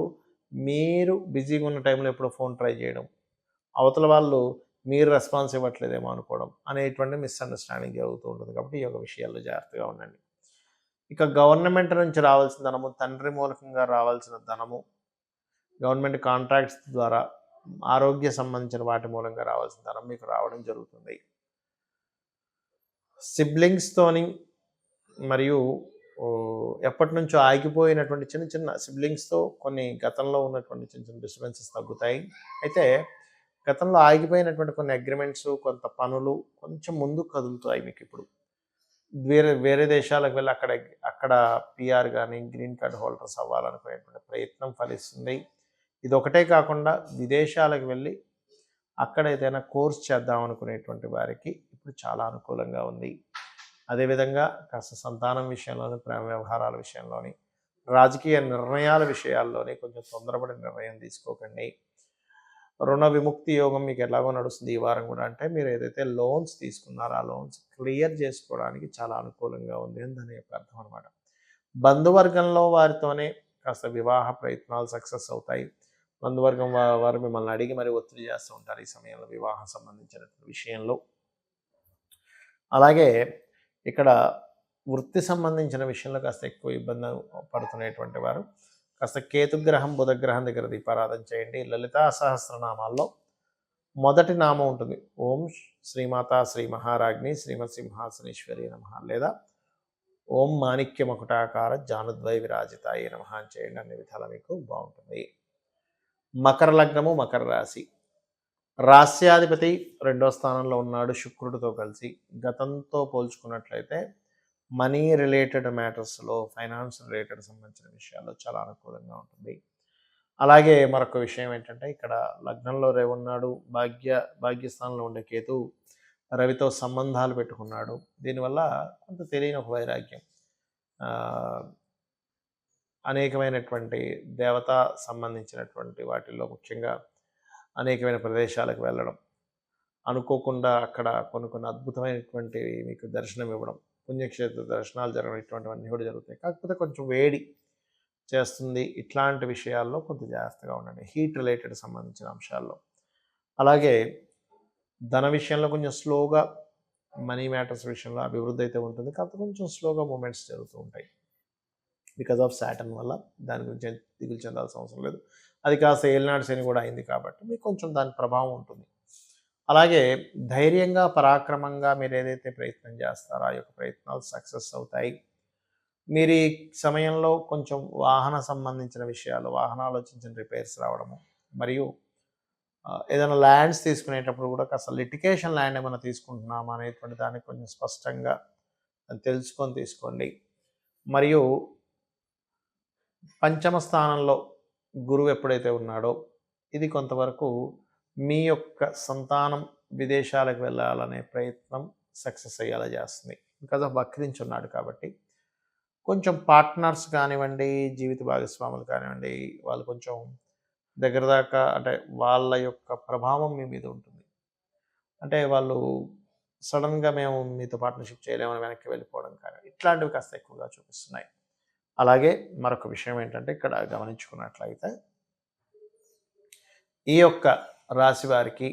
మీరు బిజీగా ఉన్న టైంలో ఎప్పుడో ఫోన్ ట్రై చేయడం, అవతల వాళ్ళు మీరు రెస్పాన్స్ ఇవ్వట్లేదేమో అనుకోవడం అనేటువంటి మిస్అండర్స్టాండింగ్ జరుగుతూ ఉంటుంది. కాబట్టి ఈ యొక్క విషయాల్లో జాగ్రత్తగా ఉండండి. ఇక గవర్నమెంట్ నుంచి రావాల్సిన ధనము, తండ్రి మూలకంగా రావాల్సిన ధనము, గవర్నమెంట్ కాంట్రాక్ట్స్ ద్వారా, ఆరోగ్య సంబంధించిన వాటి మూలంగా రావాల్సిన ధనం మీకు రావడం జరుగుతుంది. సిబ్లింగ్స్తోని మరియు ఎప్పటి నుంచో ఆగిపోయినటువంటి చిన్న చిన్న సిబ్లింగ్స్తో కొన్ని గతంలో ఉన్నటువంటి చిన్న చిన్న డిస్టర్బెన్సెస్ తగ్గుతాయి. అయితే గతంలో ఆగిపోయినటువంటి కొన్ని అగ్రిమెంట్స్, కొంత పనులు కొంచెం ముందుకు కదులుతాయి. మీకు ఇప్పుడు వేరే వేరే దేశాలకు వెళ్ళి అక్కడ పిఆర్ కానీ గ్రీన్ కార్డ్ హోల్డర్స్ అవ్వాలనుకునేటువంటి ప్రయత్నం ఫలిస్తుంది. ఇది ఒకటే కాకుండా విదేశాలకు వెళ్ళి అక్కడ ఏదైనా కోర్స్ చేద్దాం అనుకునేటువంటి వారికి ఇప్పుడు చాలా అనుకూలంగా ఉంది. అదేవిధంగా కాస్త సంతానం విషయంలోని, ప్రేమ వ్యవహారాల విషయంలోని, రాజకీయ నిర్ణయాల విషయాల్లోని కొంచెం తొందరపడి నిర్ణయం తీసుకోకండి. రుణ విముక్తి యోగం మీకు ఎలాగో నడుస్తుంది ఈ వారం కూడా. అంటే మీరు ఏదైతే లోన్స్ తీసుకున్నారో ఆ లోన్స్ క్లియర్ చేసుకోవడానికి చాలా అనుకూలంగా ఉంది అని దాని యొక్క అర్థం అనమాట. బంధువర్గంలో వారితోనే కాస్త వివాహ ప్రయత్నాలు సక్సెస్ అవుతాయి. బంధువర్గం వారు మిమ్మల్ని అడిగి మరి ఒత్తిడి చేస్తూ ఉంటారు ఈ సమయంలో వివాహం సంబంధించినటువంటి విషయంలో. అలాగే ఇక్కడ వృత్తి సంబంధించిన విషయంలో కాస్త ఎక్కువ ఇబ్బంది పడుతున్నటువంటి వారు కాస్త కేతుగ్రహం, బుధగ్రహం దగ్గర దీపారాధన చేయండి. లలితా సహస్రనామాల్లో మొదటి నామం ఉంటుంది ఓం శ్రీమాతా శ్రీ మహారాజ్ని శ్రీమత్ సింహాసనేశ్వరి నమః, లేదా ఓం మాణిక్య మకుటాకార జానుద్వై విరాజితాయ నమః అని చేయండి. అన్ని విధాలా మీకు బాగుంటుంది. మకర లగ్నము, మకర రాశి. రాస్యాధిపతి 2వ స్థానంలో ఉన్నాడు శుక్రుడితో కలిసి. గతంతో పోల్చుకున్నట్లయితే మనీ రిలేటెడ్ మ్యాటర్స్లో, ఫైనాన్స్ రిలేటెడ్ సంబంధించిన విషయాల్లో చాలా అనుకూలంగా ఉంటుంది. అలాగే మరొక విషయం ఏంటంటే ఇక్కడ లగ్నంలో రవి ఉన్నాడు, భాగ్యస్థానంలో ఉండే కేతు రవితో సంబంధాలు పెట్టుకున్నాడు. దీనివల్ల కొంత తెలియని ఒక వైరాగ్యం, అనేకమైనటువంటి దేవతా సంబంధించినటువంటి వాటిల్లో ముఖ్యంగా అనేకమైన ప్రదేశాలకు వెళ్ళడం, అనుకోకుండా అక్కడ కొన్ని అద్భుతమైనటువంటి మీకు దర్శనం ఇవ్వడం, పుణ్యక్షేత్ర దర్శనాలు జరగడం, ఇటువంటివన్నీ కూడా జరుగుతాయి. కాకపోతే కొంచెం వేడి చేస్తుంది. ఇట్లాంటి విషయాల్లో కొంత జాగ్రత్తగా ఉండండి, హీట్ రిలేటెడ్ సంబంధించిన అంశాల్లో. అలాగే ధన విషయంలో కొంచెం స్లోగా, మనీ మ్యాటర్స్ విషయంలో అభివృద్ధి అయితే ఉంటుంది, కాకపోతే కొంచెం స్లోగా మూమెంట్స్ జరుగుతూ ఉంటాయి బికాజ్ ఆఫ్ సాటర్న్ వల్ల. దాని గురించి దిగులు చెందాల్సిన అవసరం లేదు. అది కాస్త ఏలినాడు శని కూడా అయింది కాబట్టి మీకు కొంచెం దాని ప్రభావం ఉంటుంది. అలాగే ధైర్యంగా, పరాక్రమంగా మీరు ఏదైతే ప్రయత్నం చేస్తారో ఆ యొక్క ప్రయత్నాలు సక్సెస్ అవుతాయి. మీరు ఈ సమయంలో కొంచెం వాహన సంబంధించిన విషయాలు, వాహనాలు చిన్న రిపేర్స్ రావడము, మరియు ఏదైనా ల్యాండ్స్ తీసుకునేటప్పుడు కూడా కాస్త లిటిగేషన్ ల్యాండ్ ఏమైనా తీసుకుంటున్నామా అనేటువంటి దాన్ని కొంచెం స్పష్టంగా తెలుసుకొని తీసుకోండి. మరియు పంచమ స్థానంలో గురువు ఎప్పుడైతే ఉన్నాడో ఇది కొంతవరకు మీ యొక్క సంతానం విదేశాలకు వెళ్ళాలనే ప్రయత్నం సక్సెస్ అయ్యేలా చేస్తుంది. బికాజ్ ఆఫ్ వక్రించి ఉన్నాడు కాబట్టి కొంచెం పార్ట్నర్స్ కానివ్వండి, జీవిత భాగస్వాములు కానివ్వండి, వాళ్ళు కొంచెం దగ్గర దాకా అంటే వాళ్ళ యొక్క ప్రభావం మీ మీద ఉంటుంది. అంటే వాళ్ళు సడన్గా మేము మీతో పార్ట్నర్షిప్ చేయలేమని వెనక్కి వెళ్ళిపోవడం కానీ ఇట్లాంటివి కాస్త ఎక్కువగా చూపిస్తున్నాయి. అలాగే మరొక విషయం ఏంటంటే ఇక్కడ గమనించుకున్నట్లయితే ఈ యొక్క రాశి వారికి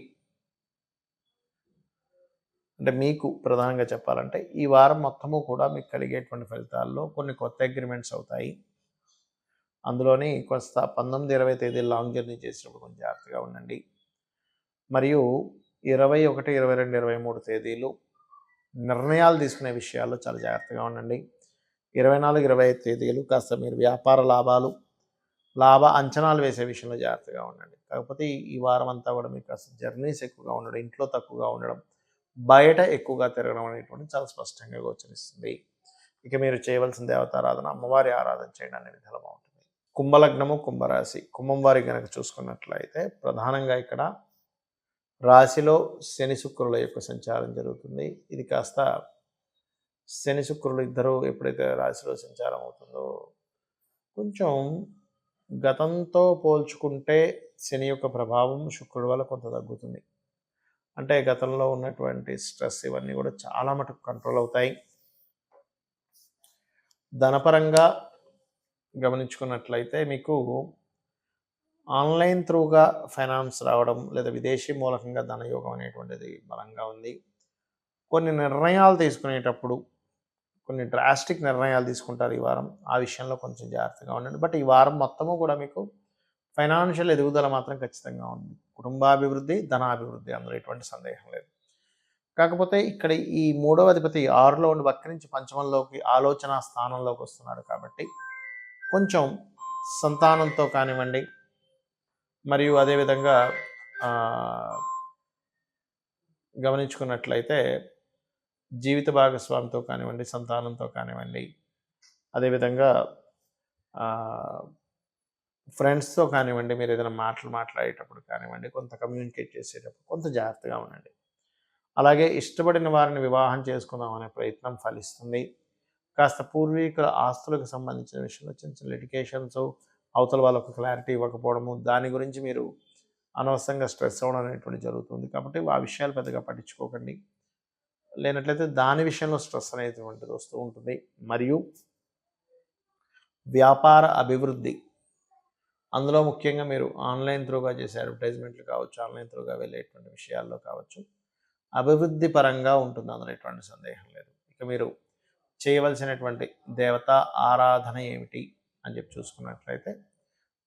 అంటే మీకు ప్రధానంగా చెప్పాలంటే ఈ వారం మొత్తము కూడా మీకు కలిగేటువంటి ఫలితాల్లో కొన్ని కొత్త అగ్రిమెంట్స్ అవుతాయి. అందులోని కొంత 19-20 తేదీలు లాంగ్ జర్నీ చేసినప్పుడు కొంచెం జాగ్రత్తగా ఉండండి. మరియు 21, 22, 23 తేదీలు నిర్ణయాలు తీసుకునే విషయాల్లో చాలా జాగ్రత్తగా ఉండండి. 24, 25 తేదీలు కాస్త మీరు వ్యాపార లాభాలు, లాభ అంచనాలు వేసే విషయంలో జాగ్రత్తగా ఉండండి. కాకపోతే ఈ వారం అంతా కూడా మీకు కాస్త జర్నీస్ ఎక్కువగా ఉండడం, ఇంట్లో తక్కువగా ఉండడం, బయట ఎక్కువగా తిరగడం అనేటువంటి చాలా స్పష్టంగా గోచరిస్తుంది. ఇక మీరు చేయవలసిన దేవతారాధన, అమ్మవారి ఆరాధన చేయడం అనే విధాలు బాగుంటుంది. కుంభలగ్నము, కుంభరాశి, కుంభం వారి కనుక చూసుకున్నట్లయితే ప్రధానంగా ఇక్కడ రాశిలో శని శుక్రుల యొక్క సంచారం జరుగుతుంది. ఇది కాస్త శని శుక్రులు ఇద్దరు ఎప్పుడైతే రాశిలో సంచారం అవుతుందో కొంచెం గతంతో పోల్చుకుంటే శని యొక్క ప్రభావం శుక్రుడి వల్ల కొంత తగ్గుతుంది. అంటే గతంలో ఉన్నటువంటి స్ట్రెస్ ఇవన్నీ కూడా చాలా మటుకు కంట్రోల్ అవుతాయి. ధనపరంగా గమనించుకున్నట్లయితే మీకు ఆన్లైన్ త్రూగా ఫైనాన్స్ రావడం లేదా విదేశీ మూలకంగా ధనయోగం అనేటువంటిది బలంగా ఉంది. కొన్ని నిర్ణయాలు తీసుకునేటప్పుడు కొన్ని డ్రాస్టిక్ నిర్ణయాలు తీసుకుంటారు ఈ వారం. ఆ విషయంలో కొంచెం జాగ్రత్తగా ఉండండి. బట్ ఈ వారం మొత్తము కూడా మీకు ఫైనాన్షియల్ ఎదుగుదల మాత్రం ఖచ్చితంగా ఉంది. కుటుంబాభివృద్ధి, ధనాభివృద్ధి, అందులో ఎటువంటి సందేహం లేదు. కాకపోతే ఇక్కడ ఈ 3వ అధిపతి 6లో ఉండి వక్రించి పంచమంలోకి ఆలోచన స్థానంలోకి వస్తున్నాడు కాబట్టి కొంచెం సంతానంతో కానివ్వండి, మరియు అదేవిధంగా గమనించుకున్నట్లయితే జీవిత భాగస్వామితో కానివ్వండి, సంతానంతో కానివ్వండి, అదేవిధంగా ఫ్రెండ్స్తో కానివ్వండి, మీరు ఏదైనా మాట్లాడేటప్పుడు కానివ్వండి, కొంత కమ్యూనికేట్ చేసేటప్పుడు కొంత జాగ్రత్తగా ఉండండి. అలాగే ఇష్టపడిన వారిని వివాహం చేసుకుందాం అనే ప్రయత్నం ఫలిస్తుంది. కాస్త పూర్వీకుల ఆస్తులకు సంబంధించిన విషయంలో చిన్న చిన్న లిటిగేషన్స్, అవతల వాళ్ళకు క్లారిటీ ఇవ్వకపోవడము, దాని గురించి మీరు అనవసరంగా స్ట్రెస్ అవ్వడం అనేటువంటి జరుగుతుంది. కాబట్టి ఆ విషయాలు పెద్దగా పట్టించుకోకండి. లేనట్లయితే దాని విషయంలో స్ట్రెస్ అనేటువంటిది వస్తూ ఉంటుంది. మరియు వ్యాపార అభివృద్ధి, అందులో ముఖ్యంగా మీరు ఆన్లైన్ త్రూగా చేసే అడ్వర్టైజ్మెంట్లు కావచ్చు, ఆన్లైన్ త్రూగా వెళ్ళేటువంటి విషయాల్లో కావచ్చు, అభివృద్ధి పరంగా ఉంటుంది, అందులో ఎటువంటి సందేహం లేదు. ఇక మీరు చేయవలసినటువంటి దేవతా ఆరాధన ఏమిటి అని చెప్పి చూసుకున్నట్లయితే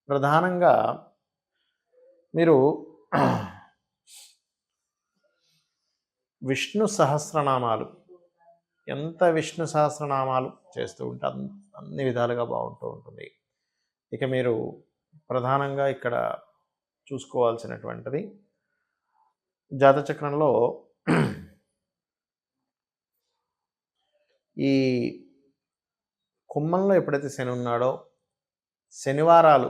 ప్రధానంగా మీరు విష్ణు సహస్రనామాలు, ఎంత విష్ణు సహస్రనామాలు చేస్తూ ఉంటే అన్ని విధాలుగా బాగుంటూ ఉంటుంది. ఇక మీరు ప్రధానంగా ఇక్కడ చూసుకోవాల్సినటువంటిది జాతచక్రంలో ఈ కుంభంలో ఎప్పుడైతే శని ఉన్నాడో శనివారాలు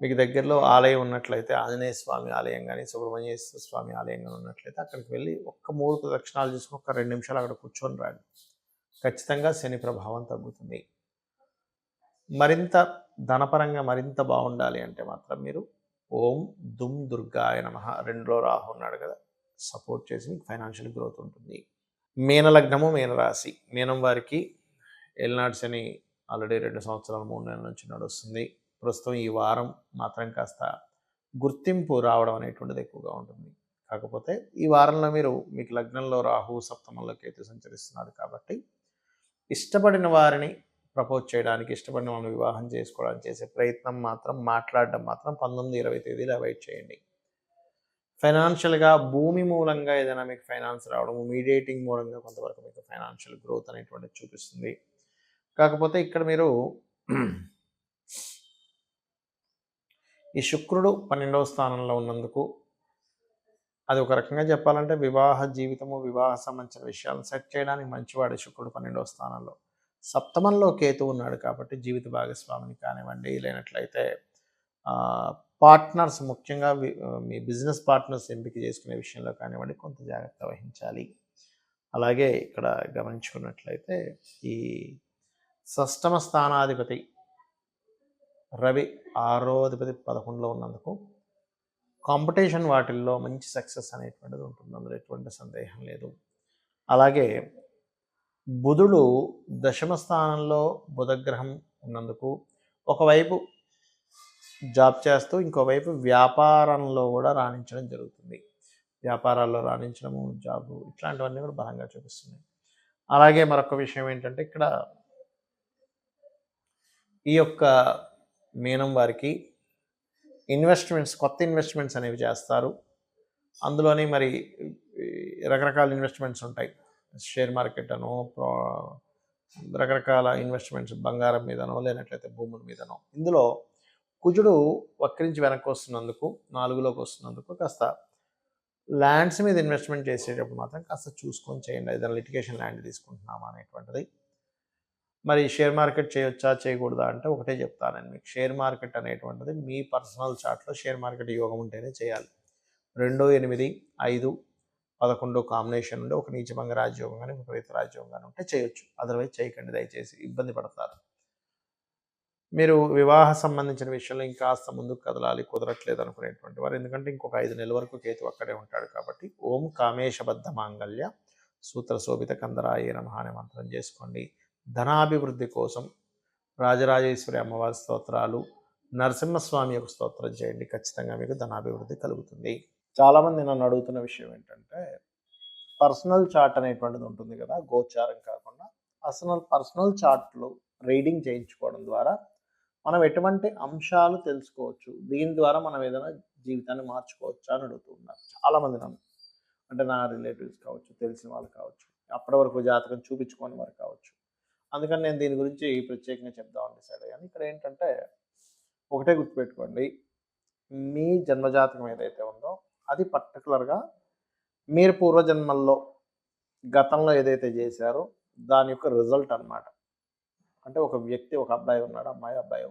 మీకు దగ్గరలో ఆలయం ఉన్నట్లయితే ఆంజనేయ స్వామి ఆలయం కానీ సుబ్రహ్మణ్యేశ్వర స్వామి ఆలయం కానీ ఉన్నట్లయితే అక్కడికి వెళ్ళి 3 ప్రదక్షిణాలు చేసుకుని 2 నిమిషాలు అక్కడ కూర్చొని రండి. ఖచ్చితంగా శని ప్రభావం తగ్గుతుంది. మరింత ధనపరంగా మరింత బాగుండాలి అంటే మాత్రం మీరు ఓం దుమ్ దుర్గాయ నమః, 2లో రాహు ఉన్నాడు కదా, సపోర్ట్ చేసి మీకు ఫైనాన్షియల్ గ్రోత్ ఉంటుంది. మీనలగ్నము, మీనరాశి, మీనం వారికి ఏలినాటి శని ఆల్రెడీ 2 సంవత్సరాలు 3 నెలల నుంచి నడుస్తుంది. ప్రస్తుతం ఈ వారం మాత్రం కాస్త గుర్తింపు రావడం అనేటువంటిది ఎక్కువగా ఉంటుంది. కాకపోతే ఈ వారంలో మీకు లగ్నంలో రాహు, సప్తమంలో కేతు సంచరిస్తున్నాడు కాబట్టి ఇష్టపడిన వారిని ప్రపోజ్ చేయడానికి, ఇష్టపడిన వాళ్ళని వివాహం చేసుకోవడానికి చేసే ప్రయత్నం మాత్రం, మాట్లాడడం మాత్రం 19-20 తేదీలు అవాయిడ్ చేయండి. ఫైనాన్షియల్గా భూమి మూలంగా ఏదైనా మీకు ఫైనాన్స్ రావడం, మీడియేటింగ్ మూలంగా కొంతవరకు మీకు ఫైనాన్షియల్ గ్రోత్ అనేటువంటిది చూపిస్తుంది. కాకపోతే ఇక్కడ మీరు ఈ శుక్రుడు 12వ స్థానంలో ఉన్నందుకు అది ఒక రకంగా చెప్పాలంటే వివాహ జీవితము, వివాహ సంబంధించిన విషయాలను సెట్ చేయడానికి మంచివాడు శుక్రుడు 12వ స్థానంలో. సప్తమంలో కేతు ఉన్నాడు కాబట్టి జీవిత భాగస్వామిని కానివ్వండి, లేనట్లయితే పార్ట్నర్స్ ముఖ్యంగా మీ బిజినెస్ పార్ట్నర్స్ ఎంపిక చేసుకునే విషయంలో కానివ్వండి కొంత జాగ్రత్త వహించాలి. అలాగే ఇక్కడ గమనించుకున్నట్లయితే ఈ షష్టమ స్థానాధిపతి రవి 6వ అధిపతి 11లో ఉన్నందుకు కాంపిటీషన్ వాటిల్లో మంచి సక్సెస్ అనేటువంటిది ఉంటుంది, అందులో ఎటువంటి సందేహం లేదు. అలాగే బుధుడు దశమ స్థానంలో బుధగ్రహం ఉన్నందుకు ఒకవైపు జాబ్ చేస్తూ ఇంకోవైపు వ్యాపారంలో కూడా రాణించడం జరుగుతుంది. వ్యాపారాల్లో రాణించడము, జాబు ఇట్లాంటివన్నీ కూడా బలంగా చూపిస్తున్నాయి. అలాగే మరొక విషయం ఏంటంటే ఇక్కడ ఈ యొక్క మీనం వారికి కొత్త ఇన్వెస్ట్మెంట్స్ అనేవి చేస్తారు. అందులోని మరి రకరకాల ఇన్వెస్ట్మెంట్స్ ఉంటాయి. షేర్ మార్కెట్ అనో, రకరకాల ఇన్వెస్ట్మెంట్స్ బంగారం మీదనో, లేనట్లయితే భూముల మీదనో. ఇందులో కుజుడు వక్రించి వెనక్కి వస్తున్నందుకు, 4లోకి వస్తున్నందుకు కాస్త ల్యాండ్స్ మీద ఇన్వెస్ట్మెంట్ చేసేటప్పుడు మాత్రం కాస్త చూసుకొని చేయండి. ఏదైనా లిటిగేషన్ ల్యాండ్ తీసుకుంటున్నామా అనేటువంటిది. మరి షేర్ మార్కెట్ చేయొచ్చా చేయకూడదా అంటే ఒకటే చెప్తాను నేను మీకు. షేర్ మార్కెట్ అనేటువంటిది మీ పర్సనల్ చార్ట్లో షేర్ మార్కెట్ యోగం ఉంటేనే చేయాలి. 2, 8, 5, 11 కాంబినేషన్ ఉంటే ఒక నీచభంగ రాజ్యోగం కానీ విపరీత రాజ్యోగం కానీ ఉంటే చేయొచ్చు. అదర్వైజ్ చేయకండి దయచేసి, ఇబ్బంది పడతారు. మీరు వివాహ సంబంధించిన విషయంలో ఇంకాస్త ముందుకు కదలాలి, కుదరట్లేదు అనుకునేటువంటి వారు, ఎందుకంటే ఇంకొక 5 నెలల వరకు కేతు అక్కడే ఉంటాడు కాబట్టి ఓం కామేశబద్ధ మాంగళ్య సూత్ర శోభిత కందరాయ నమః అనే మంత్రం చేసుకోండి. ధనాభివృద్ధి కోసం రాజరాజేశ్వరి అమ్మవారి స్తోత్రాలు, నరసింహస్వామి యొక్క స్తోత్రం చేయండి. ఖచ్చితంగా మీకు ధనాభివృద్ధి కలుగుతుంది. చాలామంది నన్ను అడుగుతున్న విషయం ఏంటంటే పర్సనల్ చార్ట్ అనేటువంటిది ఉంటుంది కదా, గోచారం కాకుండా అసలు పర్సనల్ చార్ట్లు రీడింగ్ చేయించుకోవడం ద్వారా మనం ఎటువంటి అంశాలు తెలుసుకోవచ్చు, దీని ద్వారా మనం ఏదైనా జీవితాన్ని మార్చుకోవచ్చు అని అడుగుతున్నారు చాలామంది నన్ను. అంటే నా రిలేటివ్స్ కావచ్చు, తెలిసిన వాళ్ళు కావచ్చు, అప్పటి వరకు జాతకం చూపించుకోని వారు కావచ్చు. అందుకని నేను దీని గురించి ప్రత్యేకంగా చెప్దామని డిసైడ్ అయ్యాను. ఇక్కడ ఏంటంటే ఒకటే గుర్తుపెట్టుకోండి, మీ జన్మజాతకం ఏదైతే ఉందో అది పర్టికులర్గా మీరు పూర్వజన్మల్లో గతంలో ఏదైతే చేశారో దాని యొక్క రిజల్ట్ అన్నమాట. అంటే ఒక వ్యక్తి, ఒక అబ్బాయి ఉన్నాడు, అబ్బాయి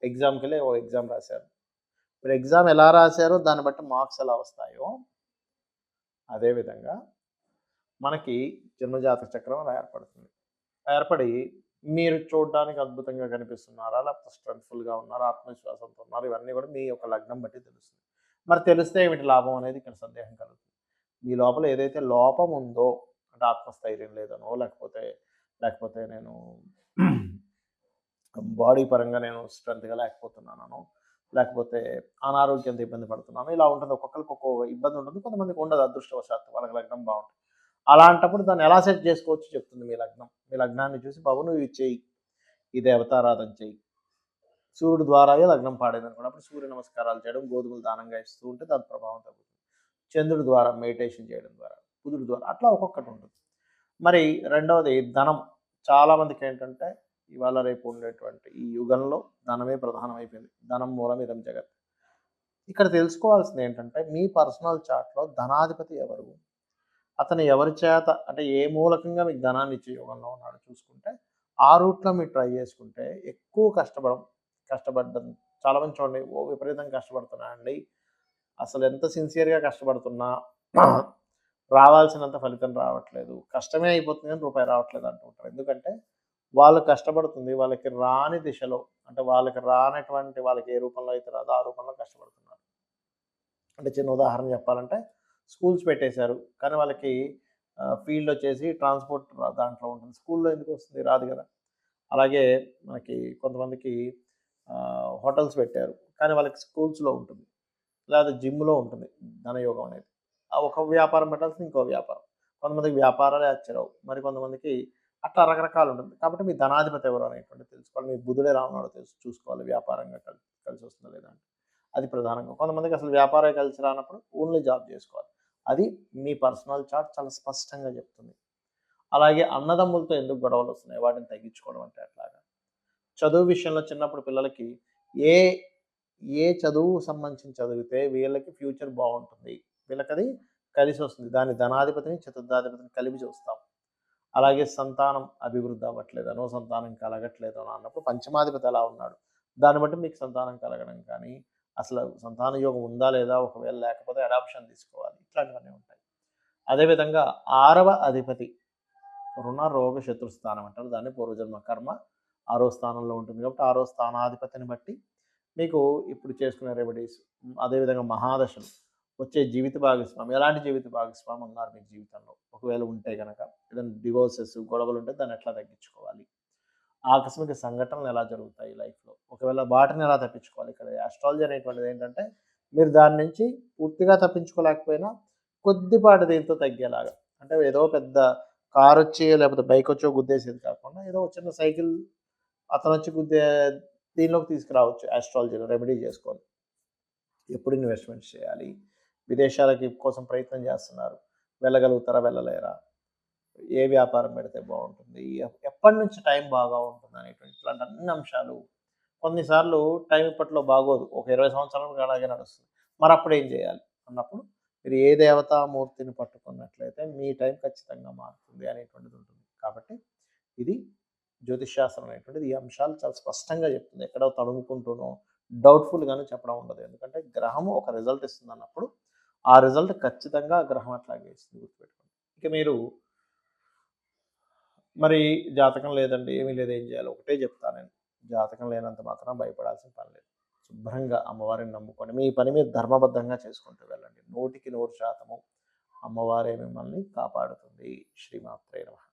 ఎగ్జామ్కి వెళ్ళి ఒక ఎగ్జామ్ రాశారు. మీరు ఎగ్జామ్ ఎలా రాశారో దాన్ని బట్టి మార్క్స్ ఎలా వస్తాయో అదేవిధంగా మనకి జన్మజాతక చక్రం అలా ఏర్పడి మీరు చూడడానికి అద్భుతంగా కనిపిస్తున్నారా, లేకపోతే స్ట్రెంగ్త్ఫుల్గా ఉన్నారా, ఆత్మవిశ్వాసంతో ఉన్నారు, ఇవన్నీ కూడా మీ యొక్క లగ్నం బట్టి తెలుస్తుంది. మరి తెలిస్తే ఏమిటి లాభం అనేది ఇక్కడ సందేహం కలుగుతుంది. మీ లోపల ఏదైతే లోపం ఉందో, అంటే ఆత్మస్థైర్యం లేదనో, లేకపోతే నేను బాడీ పరంగా నేను స్ట్రెంత్గా లేకపోతున్నాను, లేకపోతే అనారోగ్యంతో ఇబ్బంది పడుతున్నాను, ఇలా ఉంటుంది. ఒక్కొక్కరికి ఒక్కొక్క ఇబ్బంది ఉంటుంది, కొంతమందికి ఉండదు అదృష్టవశాత్తు, వాళ్ళకి లగ్నం బాగుంటుంది. అలాంటప్పుడు దాన్ని ఎలా సెట్ చేసుకోవచ్చు చెప్తుంది మీ లగ్నం. మీ లగ్నాన్ని చూసి బాబు నువ్వు ఇది చెయ్యి, ఈ దేవతారాధన చెయ్యి. సూర్యుడు ద్వారాయే లగ్నం పాడేది అనుకోండి, అప్పుడు సూర్య నమస్కారాలు చేయడం, గోధుమలు దానంగా ఇస్తూ ఉంటే దాని ప్రభావం తగ్గుతుంది. చంద్రుడి ద్వారా మెడిటేషన్ చేయడం ద్వారా, బుధుడి ద్వారా, అట్లా ఒక్కొక్కటి ఉంటుంది. మరి రెండవది ధనం. చాలామందికి ఏంటంటే ఇవాళ రేపు ఉండేటువంటి ఈ యుగంలో ధనమే ప్రధానం అయిపోయింది. ధనం మూలమిదం జగత్. ఇక్కడ తెలుసుకోవాల్సింది ఏంటంటే మీ పర్సనల్ చార్ట్లో ధనాధిపతి ఎవరు, అతను ఎవరి చేత, అంటే ఏ మూలకంగా మీకు ధనాన్ని ఇచ్చే యోగంలో ఉన్నాడు చూసుకుంటే ఆ రూట్లో మీరు ట్రై చేసుకుంటే ఎక్కువ కష్టపడ్డం. చాలామంది చూడండి విపరీతంగా కష్టపడుతున్నానండి, అసలు ఎంత సిన్సియర్గా కష్టపడుతున్నా రావాల్సినంత ఫలితం రావట్లేదు, కష్టమే అయిపోతుంది కానీ రూపాయి రావట్లేదు అంటుంటారు. ఎందుకంటే వాళ్ళు కష్టపడుతుంది వాళ్ళకి రాని దిశలో, అంటే వాళ్ళకి రానటువంటి, వాళ్ళకి ఏ రూపంలో అయితే రాదో ఆ రూపంలో కష్టపడుతున్నారు. అంటే చిన్న ఉదాహరణ చెప్పాలంటే స్కూల్స్ పెట్టేశారు కానీ వాళ్ళకి ఫీల్డ్ వచ్చేసి ట్రాన్స్పోర్ట్ దాంట్లో ఉంటుంది, స్కూల్లో ఎందుకు వస్తుంది, రాదు కదా. అలాగే మనకి కొంతమందికి హోటల్స్ పెట్టారు కానీ వాళ్ళకి స్కూల్స్లో ఉంటుంది, లేదా జిమ్లో ఉంటుంది ధనయోగం అనేది. ఆ ఒక వ్యాపారం పెట్టాల్సింది ఇంకో వ్యాపారం. కొంతమందికి వ్యాపారాలే వచ్చరావు, మరి కొంతమందికి అట్లా రకరకాలు ఉంటుంది. కాబట్టి మీ ధనాధిపతి ఎవరు అనేటువంటి తెలుసుకోవాలి. మీ బుధుడే రావున్నాడో చూసుకోవాలి, వ్యాపారంగా కలిసి వస్తుందా లేదా అంటే అది ప్రధానంగా. కొంతమందికి అసలు వ్యాపారం కలిసి రానప్పుడు ఓన్లీ జాబ్ చేసుకోవాలి. అది మీ పర్సనల్ చార్ట్ చాలా స్పష్టంగా చెప్తుంది. అలాగే అన్నదమ్ములతో ఎందుకు గొడవలు వస్తున్నాయి వాటిని తగ్గించుకోవడం అంటే అట్లాగా. చదువు విషయంలో చిన్నప్పుడు పిల్లలకి ఏ ఏ చదువు సంబంధించి చదివితే వీళ్ళకి ఫ్యూచర్ బాగుంటుంది, వీళ్ళకది కలిసి వస్తుంది. దాని ధనాధిపతిని చతుర్థాధిపతిని కలిపి చూస్తాం. అలాగే సంతానం అభివృద్ధి అవ్వట్లేదనో, సంతానం కలగట్లేదనో అన్నప్పుడు పంచమాధిపతి ఎలా ఉన్నాడు, దాన్ని బట్టి మీకు సంతానం కలగడం కానీ, అసలు సంతాన యోగం ఉందా లేదా, ఒకవేళ లేకపోతే అడాప్షన్ తీసుకోవాలి, ఇట్లాంటివన్నీ ఉంటాయి. అదేవిధంగా 6వ అధిపతి రుణ రోగ శత్రుస్థానం అంటారు. దాన్ని పూర్వజన్మ కర్మ 6వ స్థానంలో ఉంటుంది కాబట్టి 6వ స్థానాధిపతిని బట్టి మీకు ఇప్పుడు చేసుకునే రెమెడీస్, అదేవిధంగా మహాదశలు, వచ్చే జీవిత భాగస్వామి, ఎలాంటి జీవిత భాగస్వామి ఉన్నారు మీ జీవితంలో, ఒకవేళ ఉంటే గనక ఏదైనా డివోర్సెస్ గొడవలు ఉంటే దాన్ని ఎట్లా తగ్గించుకోవాలి, ఆకస్మిక సంఘటనలు ఎలా జరుగుతాయి లైఫ్లో, ఒకవేళ వాటిని ఎలా తప్పించుకోవాలి. ఇక్కడ ఆస్ట్రాలజీ అనేటువంటిది ఏంటంటే మీరు దాని నుంచి పూర్తిగా తప్పించుకోలేకపోయినా కొద్దిపాటి దీంతో తగ్గేలాగా, అంటే ఏదో పెద్ద కార్ వచ్చి లేకపోతే బైక్ వచ్చో గుద్దేసేది కాకుండా ఏదో చిన్న సైకిల్ అతను వచ్చి గుద్దే దీనిలోకి తీసుకురావచ్చు. ఆస్ట్రాలజీలో రెమెడీ చేసుకొని ఎప్పుడు ఇన్వెస్ట్మెంట్స్ చేయాలి, విదేశాలకి కోసం ప్రయత్నం చేస్తున్నారు, వెళ్ళగలుగుతారా వెళ్ళలేరా, ఏ వ్యాపారం పెడితే బాగుంటుంది, ఎప్పటి నుంచి టైం బాగా ఉంటుంది అనేటువంటి ఇట్లాంటి అన్ని అంశాలు. కొన్నిసార్లు టైం ఇప్పట్లో బాగోదు, ఒక 20 సంవత్సరాలకు అలాగే నడుస్తుంది, మరి అప్పుడు ఏం చేయాలి అన్నప్పుడు మీరు ఏ దేవతామూర్తిని పట్టుకున్నట్లయితే మీ టైం ఖచ్చితంగా మారుతుంది అనేటువంటిది ఉంటుంది. కాబట్టి ఇది జ్యోతిష్ శాస్త్రం అనేటువంటిది ఈ అంశాలు చాలా స్పష్టంగా చెప్తుంది. ఎక్కడో తడుముకుంటూనో డౌట్ఫుల్గాను చెప్పడం ఉండదు. ఎందుకంటే గ్రహము ఒక రిజల్ట్ ఇస్తుంది అన్నప్పుడు ఆ రిజల్ట్ ఖచ్చితంగా ఆ గ్రహం అట్లాగే ఇస్తుంది, గుర్తుపెట్టుకోండి. ఇక మీరు మరి జాతకం లేదండి, ఏమీ లేదు, ఏం చేయాలి, ఒకటే చెప్తాను నేను. జాతకం లేనంత మాత్రం భయపడాల్సిన పని లేదు. శుభ్రంగా అమ్మవారిని నమ్ముకొని మీ పని మీరు ధర్మబద్ధంగా చేసుకుంటూ వెళ్ళండి. 100% అమ్మవారే మిమ్మల్ని కాపాడుతుంది. శ్రీమాత్రే నమః.